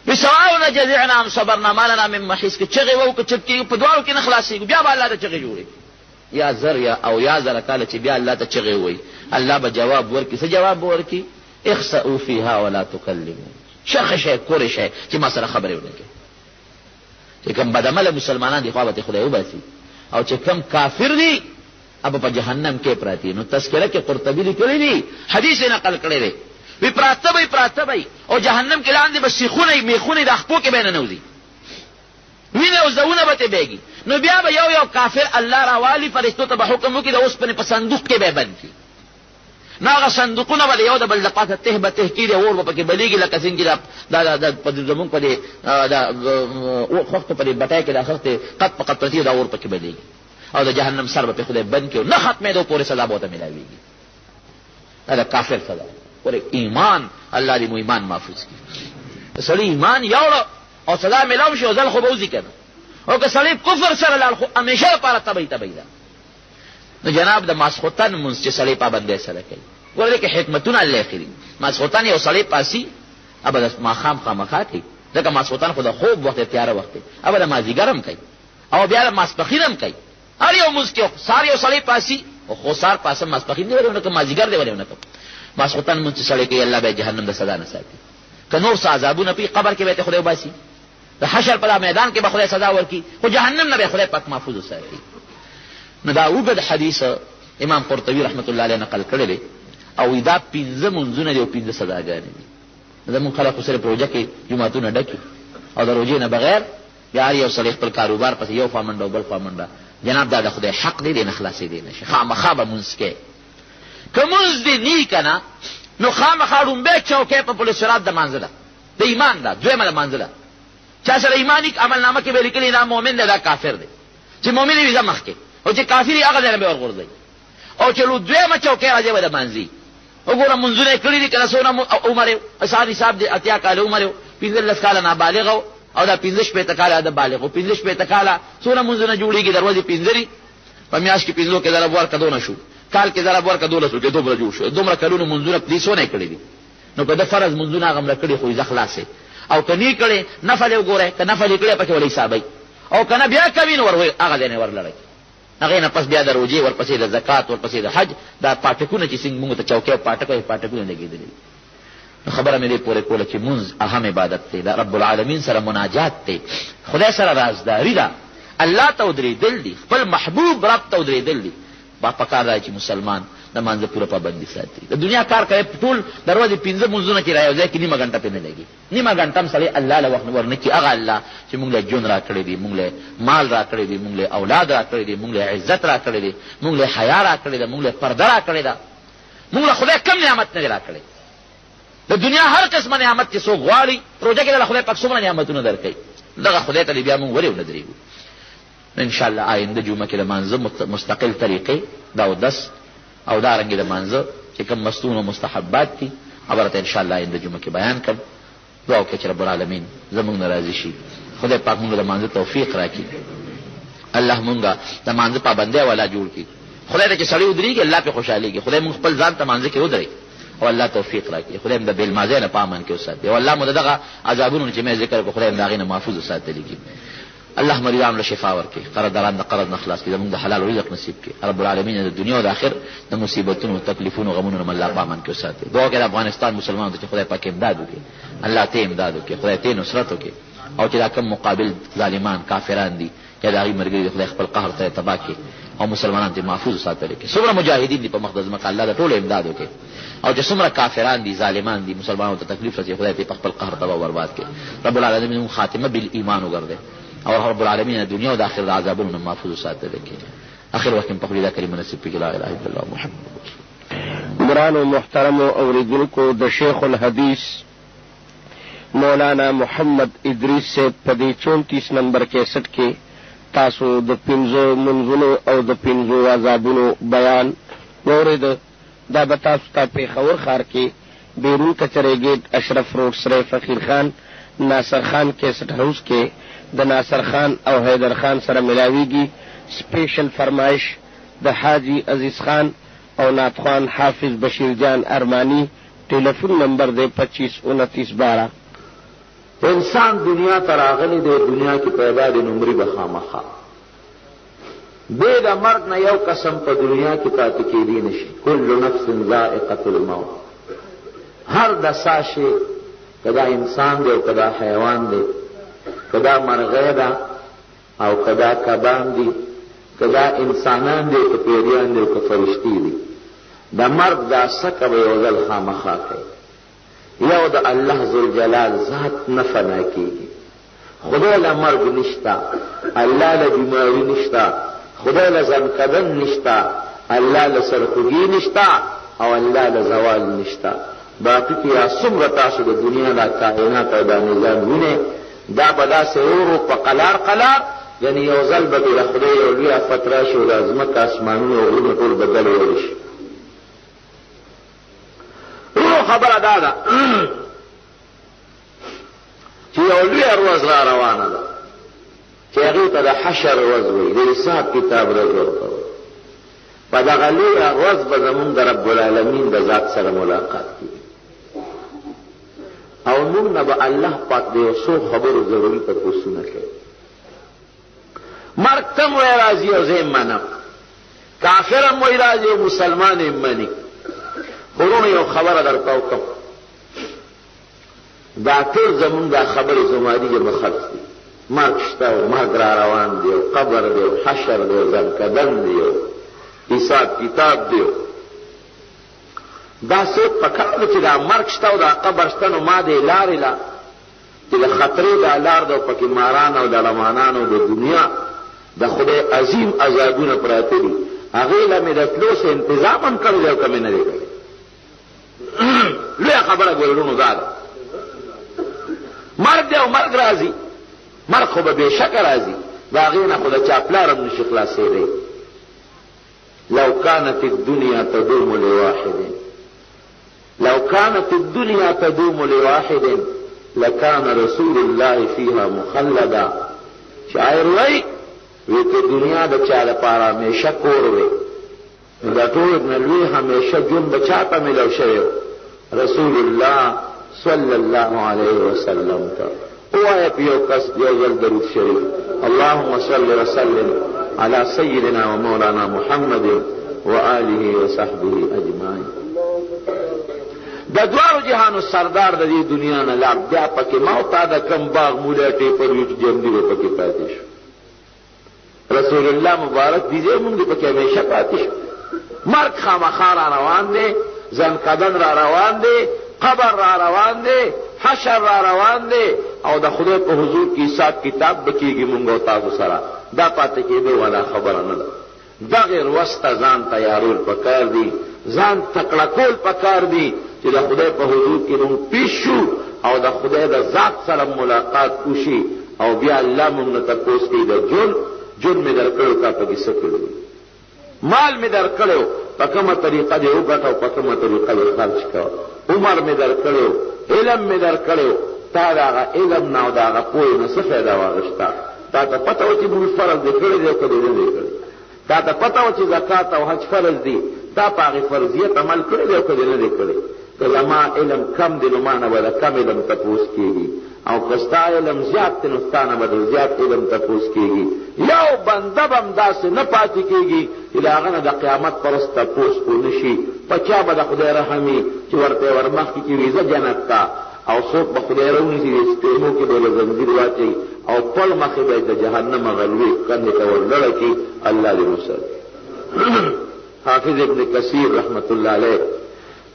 بسواء جزعنا ام صبرنا ما لنا من محيص کې چغه وو کې چپکی په دوارو کې نه خلاصيږي بیا به الله ته چغه جوړي یا زر یا او یا زر کال چې بیا الله ته چغه وي الله به جواب ورکي څه جواب ورکي اخسئوا فيها ولا تكلموا شخ شي کور شي چې ما سره خبرې ونکړي چې کوم بدعمل مسلمانان دي خو به خدای وباسي او چې کوم کافر دي اب په جهنم کې پراتی نو تذکرہ کې قرطبی لیکلی دی حدیث نقل کړی دی وی پراته او جهنم کې لاندې بس سیخونه میخونه د خپو کې بینه نوځي وینه او زونه به بیگی نو بیا به یو کافر الله راوالی فرشتو ته به حکم وکړي د اوس په صندوق کې به بند کی ناغه صندوقونه به یو د بل لپاره ته کیږي اور په کې بلیږي لکه څنګه دا په زمون په دې دا او وخت په دې بټای کې د اخرته قط په قط پرتی دا اور په کې بلیږي او د جهنم سر به خدای بند کړي نه ختمه دو پورې سزا به ته ملاويږي دا کافر سزا ور ایمان الله دې مو ایمان محفوظ کړي سړی ایمان یاوړ او سزا ملاوي شي ځل خو به وځي کنه او که سړی کفر سره لاله خو همیشه لپاره تبعیدا نو جناب د ماسختن منځ چې سړی پابندۍ سره کوي ورته کې حکمتونه الله خېری ماسختن یو سړی پاسي ابد ما خامخا کوي ځکه ماسختن خو د خوب وخت تیار وخت ابد مازیګرم کوي او بیا ماسپخینم کوي هر یو مسکو سار یو سړی پاسي او خو سار پاسه ماسپخین دی ورونه کوم مازیګر دی ورونه کوم ماسختن منځ چې سړی کوي الله به جهنم د سزا نه ساتي که نور عذابونه په قبر کې به خدای وباسي د حشر په میدان کې به خدای سزا ورکي خو جهنم نه به خدای پاک محفوظ وساتي نو دا وګد حدیث امام قرطبی رحمت الله علیه نقل کړی دی او دا 15 منځونه دي او 15 سزاګانې دي زموږ خلک سره پروژه کې جمعتون ډکي او د روزې نه بغیر بیا یو سړی خپل کاروبار پس یو فامنډ او بل فامنډ جناب دا د خدای حق دی نه خلاصې دی نشي خامخا به منځ کې کومز دی نه کنا نو خامخا رومبه چوکې په پولیس رات د منځله د ایمان دا دویمه د منځله چا سره ایمانیک عمل نامه کې به لیکلی دا مؤمن دی دا کافر دی چې مؤمن وي زمخ کې او چې کافری هغه ځای به ورغورځي او چې لو دویمه چوکې راځي به د منځي وګوره منځونه کړی دي کله سونه عمر اساری صاحب دي اتیا کال عمر 15 کال نابالغ او دا 15 کال د بالغ او 15 کال سونه منځونه جوړیږي دروازې 15 په میاش کې 15 کې ضرب ورکړه دونه شو کال کې ضرب ورکړه دونه شو کې دومره جوړ شو دومره کلونه منځونه پلیسونه کړی دي نو په د فرض منځونه هغه کړی خو ځ خلاصې او کني کړي نفل وګوره ک نفل کړي پکې ولې حسابي او کنه بیا کوي نو وروي هغه دې نه ورلړي هغه نه پس بیا د روزي ورپسې د زکات ورپسې د حج دا پټکونه چې څنګه موږ ته چوکې پټکونه لګېدلې خبره مې دې پورې کوله چې منځ اهم عبادت دی دا رب العالمین سره مناجات دی خدای سره رازداري ده الله ته ودرې دل دی خپل محبوب رب ته ودرې دل دی با پکار دی چې مسلمان د مانځه پوره پابندي ساتي د دنیا کار کوي ټول دروازې 15 منځونه کې راځي کې نیمه غنټه پنه لګي نیمه غنټه هم سړی الله له وخت ورنکي هغه الله چې موږ له جون را کړی دی موږ له مال را کړی دی موږ له اولاد را کړی دی موږ له عزت را کړی دی موږ له حیا را کړی دی موږ له پرده را کړی دی موږ له خدای کم نعمت نه را کړی د دنیا هر قسمه نعمت چې څو غواړي پروژه کې د خدای پاک څومره نعمتونه درکړي دغه خدای ته بیا موږ ورېو نه درېږو ان شاء الله آینده جمعه کې د مانځه مستقل طریقې دا او 10 او دا رنګ د مانځه چې کوم مستون او مستحبات دي خبرته ان شاء الله آینده جمعه کې بیان کړم دعا وکړه چې رب العالمین زموږ ناراضي شي خدای پاک موږ د مانځه توفیق راکړي الله موږ د مانځه پابندي والا جوړ کړي خدای ته چې سړی ودرېږي الله په خوشاليږي خدای موږ خپل ځان ته مانځه کې ودرې او الله توفیق راکړي خدای موږ د بیل مازه نه پامن کې وساتي او الله موږ دغه عذابونو چې مې ذکر کو خدای موږ دغه محفوظ وساتي الله مریضان له شفا ورکړي قرضداران د قرض نه خلاص کړي موږ د حلال رزق نصیب کړي رب العالمین د دنیا او د آخرت د مصیبتونو تکلیفونو غمونو نه الله پامن کې وساتي دعا کوي افغانستان مسلمانانو ته خدای پاک امداد وکړي الله ته امداد وکړي خدای ته نصرت وکړي او چې دا کوم مقابل ظالمان کافران دي چې دا غي مرګي خدای خپل قهر ته تبا کړي او مسلمانان ته محفوظ ساتل کې. څومره مجاهدین دي په مقدس مکه، الله د ټولو امداد وکړي. او چې څومره کافران دي، ظالمان دي، مسلمانانو ته تکلیف رسي، خدای ته په خپل قهر تباہ برباد کړي. رب العالمین خاتمه بالایمان وګرځي او رب العالمین دنیا او د آخرت عذابونو محفوظ ساتل کې. اخر وخت په خپل کلمه نصیب کړي. لا اله الا الله محمد. گرانو محترم اوریدونکو، د شیخ الحدیث مولانا محمد ادریس سے پدی 34 نمبر 61 کې تاسو د 5 منځونو او د 5 عذابونو بیان واورید. دا به تاسو ته پېښور ښار کې بیرون کچرې ګیټ اشرف روډ سره فقیر خان ناصر خان کیسټ هاوس کې د ناصر خان او حیدر خان سره ملاویږي. سپیشل فرمایش د حاجی عزیز خان او ناتخوان حافظ بشیر جان ارمانی. ټیلیفون نمبر دی 252912. انسان دنیا ته راغلی دی، دنیا کې پیدا دی نو مري به خامخا. بې د مرګ نه یو قسم په دنیا کې پاتې کېدی نشي. کل نفس ذائقة الموت. هر د ساشي کدا انسان دی او کدا حیوان دی، کدا مرغۍ ده او کدا کبان دي، کدا انسانان دی که پیریان دی که فرشتي دي، د مرګ دا سکه به یو ځل خامخا کوي. یو د الله ذوالجلال ذات نه فنا کېږي. خدای له مرګ نشته، الله له بیماري نشته، خدای له ځنکدن نشته، الله له سرخوږي نشته او الله له زوال نشته. باقي کې یا څومره تاسو د دنیا د کائنات او د نظام وینئ، دا به داسې ورو په قلار قلار، یعنی یو ځل به د خدای یو لوی افت راشي او د ځمکه اسمانونه او غرونه ټول بدل ویلی شي. خبره دا ده چې یو لوی ورځ را روانه ده چې هغې ته د حشر ورځ وایي، د حساب کتاب ورځ ورته وایي. په دغه لویه ورځ به زمونږ د رب العالمین د ذات سره ملاقات کېږي او موږ نه به الله پاک د یو څو خبرو ضروري تپوسونه کوي. مرګ ته م وایي راځي او زه یې منم، کافر هم وایي راځي او مسلمان یې مني. خورونو یو خبره درته وکړم، دا ټول زمونږ دا خبرې زمادي جمع خلص دي. مرګ شته او مرګ را روان دی او قبر دی او حشر دی او ځنکدن دی او حساب کتاب دی. دا څوک پکار دی چې دا مرګ شته او دا قبر شته، نو ما دې لارې له چې د خطرې دا لار ده او پکې ماران او د لمانان او د دنیا د خدای عظیم عذابونه پراته دي، هغې له مې د تلو څه انتظام هم کړی دی او که مې نه دی کړی. لویه خبره ګورونو دا ده، مرګ دی او مرګ راځي. مرګ خو به بېشکه راځي، د هغې نه خو د چا پلار هم نشي خلاصېدی. لو كانت الدنيا تدوم لواحد، لو كانت الدنيا تدوم لواحد لكان رسول الله فيها مخلدا. شاعر وایي وی که دنیا د چا لپاره همیشه کور وي، نو د ټول نه لوی همیشه ژوند به چا ته میلو شوی و؟ رسول الله صلی الله علیه وسلم ته. ووایه په یو کس یو ځل درود شریف، اللهم صل وسلم على سيدنا ومولانا محمد وآله وصحبه اجمعین. د دوارو جهانو سردار د دې دنیا نه لاړ، بیا پکې ما او تا د کم باغ مولی ټیپر وي چې جمدي به پکې پاتې شو. رسول الله مبارک دیجئے مونږ دې پکې همیشه پاتې شو. مرګ خامخا را روان دی، ځنکدن را روان دی، قبر را روان دی، حشر را روان دی او د خدای په حضور کې حساب کتاب بکیږي مونږ او تاسو سره. دا پاتې کېدو والا خبره نه ده. دغې ورځ ته ځان تیارول پکار دي، ځان تکړه کول پکار دي چې د خدای په حضور کې مونږ پیش شو او د خدای د ذات سره ملاقات وشي او بیا الله مونږ نه تپوس کوي د جون مې درکړو تا پکې څه کړي، مال مې درکړو په کومه طریقه دې وګټه او په کومه طریقه دې خرچ کړه، عمر مې درکړو، علم مې درکړو، تا د هغه علم نه او د هغه پوهې نه څه فایده واخیسته؟ تا ته پته وه چې مونږ فرض دې کړی دی او که دې نه دی کړی؟ تا ته پته وه چې زکات او حج فرض دي، تا په هغې فرضیت عمل کړی دی او که دې نه دی کړی؟ که زما علم کم دی نو ما نه به د کم علم تپوس کېږي او که ستا علم زیات دی نو ستا نه به د زیات علم تپوس کېږي. یو بنده به هم داسې نه پاتې کېږي چې د هغه نه د قیامت پر ورځ تپوس ونه شي. په چا به د خدای رحم وي چې ورته یې ورمخکې کړي زه جنت ته، او څوک به خدای راونیسي د سپېنو کې به یې له زنځیر واچوي او پړ مخې به یې د جهنم غلوي کندې ته ورلړه کړي. الله دې وساتي. حافظ ابن کثیر رحمت اللہ علیہ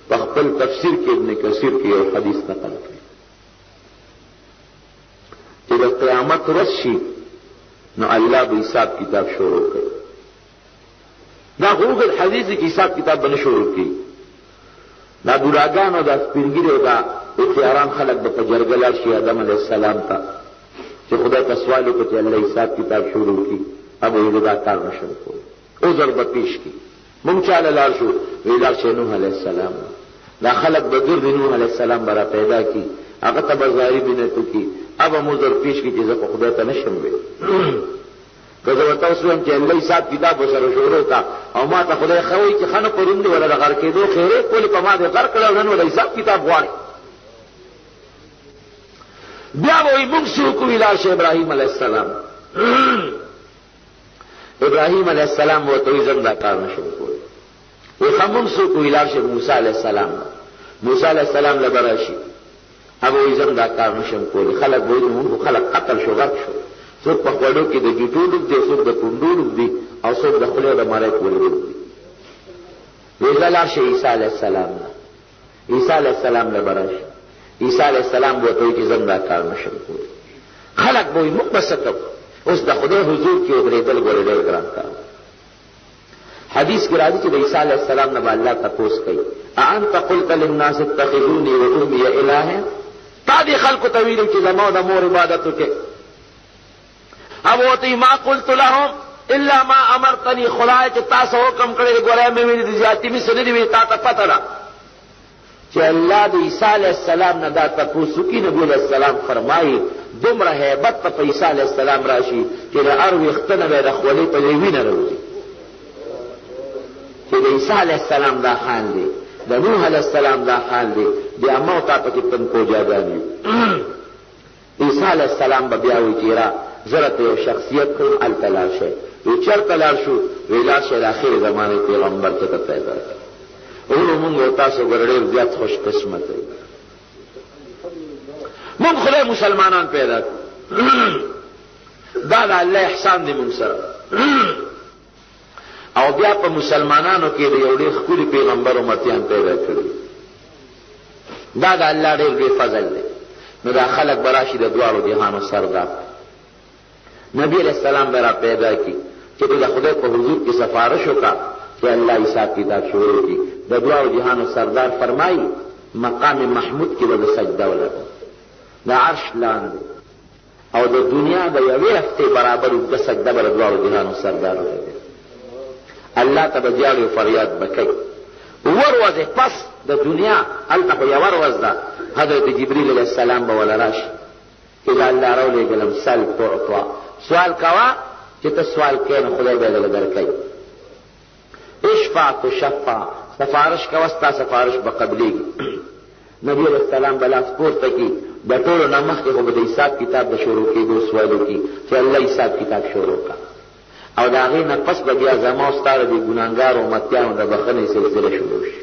بخپل تفسیر کی ابن کثیر کی اور حدیث نقل کی کہ جب قیامت رسی نو اللہ بھی حساب کتاب شروع کر نہ غروب الحدیث کی حساب کتاب بن شروع کی نہ براگان اور دا سپینگیرو دا اختیاران خلق با جرگلا شی آدم علیہ السلام تا کہ خدا کا سوالو کو کہ اللہ حساب کتاب شروع کی اب وہ رضا کار نشر کو عذر بپیش کی منچال لارشو ویلار شی نوح علیہ السلام دا خلق بدر نوح علیہ السلام برا پیدا کی اگر تب ظاہری بینتو کی اب ہم عذر پیش کی چیزا کو خدا تا نشم بے کذا وسوم چې الله حساب کتاب وسره شروع تا او ما ته خدای خوي چې خنه پروندي ولا غر کېدو خیره کول په ما دې غر کړو نن ولا حساب کتاب غواړي بیا وې موږ شروع کو ویلا شه ابراهيم عليه السلام ابراهيم عليه السلام وو ته زنده کار نشو کوي وې خمم شروع کو ویلا شه موسی عليه السلام موسی عليه السلام لبراشي ابو زنده کار نشو کوي خلق وې موږ خلق قتل شو غرق شو څوک په خپلو کې د جټولو دي څوک د پوندولو دي او څوک د خپل د مړای کولو دي ویلا شه عیسی علیه السلام عیسی علیه السلام لبرش عیسی علیه السلام وته چې زنده کار نشم کوي خلق به مقصد اوس د خدای حضور کې وګړېدل ګورېدل ګران کار حدیث کې راځي چې د عیسی علیه السلام نه الله تاسو کوي انت قلت للناس اتخذوني وامي الهه تا دې خلق ته ویل چې زموږ د مور عبادت وکړي اب ہوتی ما قلت لهم الا ما امرتنی خدای چې تاسو حکم کړی ګورای مې ویل دي ذاتی می سړي وی تا ته پته را چې الله د عیسی علیه السلام نه دا تاسو کې نبی علیہ السلام فرمایي دومره hebat په عیسی علیه السلام راشي چې د ارو اختنه به رخولې په وینه راوځي چې د عیسی علیه السلام دا حال دی د نوح علیه السلام دا حال دی بیا مو تا پکې تم کو جاګانی عیسی علیه السلام به بیا وی چیرې ضرورت یو شخصیت کو التلار شه وی چر تلار شو ویلا شه اخر زمانه پیغمبر ته پیدا ورو مونږ تاسو ګرړې زیات خوش قسمت یې مونږ خدای مسلمانان پیدا دا د الله احسان دی مونږ سره او بیا په مسلمانانو کې یو ډېر ښکلی پیغمبر امتیان پیدا کړی دا د الله ډېر لوی فضل دی نو دا خلق براشي د دواړو جهانو سردار نبی علیہ السلام برا پیدا کی چې د خدای په حضور کې سفارش وکړه چې الله حساب کتاب شروع کړي د دواړو جهانو سردار فرمایي مقام محمود کې به سجده ولګو د عرش لاندې او د دنیا د یوې هفتې برابر د سجده بر دواړو جهانو سردار ولګي الله ته بجاړي فریاد وکړي وروځه پس د دنیا الته یو ورځ ده حضرت جبرئیل علیہ السلام به ولا راشي اذا الله راولې ګلم سال تو سوال کوا چې ته سوال کین خدای به درکړي اشفاع تو شفاع سفارش کوا ستا سفارش به قبلي نبی علیہ السلام بلا سپورت کی د ټولو نامخ کې به د حساب کتاب د شروع کېدو سوالو کی چې الله حساب کتاب شروع کا او دا غي نه پس به بیا زمو ستاره دي ګناګار او متیانو د بخنه سلسله شروع شي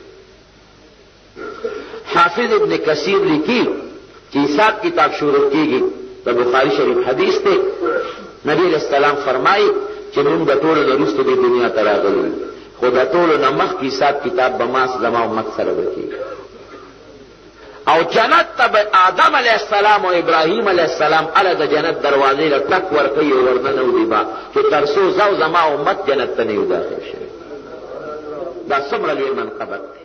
حافظ ابن کثیر لیکي چې حساب کتاب شروع کیږي د بخاری شریف حدیث ته نبی علیہ السلام فرمایي چې موږ د ټولو وروسته د دنیا ته راغلو خو د ټولو نمخ کې حساب کتاب به ما زما امت سره وکړي او جنت ته آدم علیہ السلام او ابراهیم علیہ السلام علی د جنت دروازې له ټک ورکوي او ورننه ودی با چې ترسو زما امت جنت ته نه داخل شي دا څومره لوی منقبت دی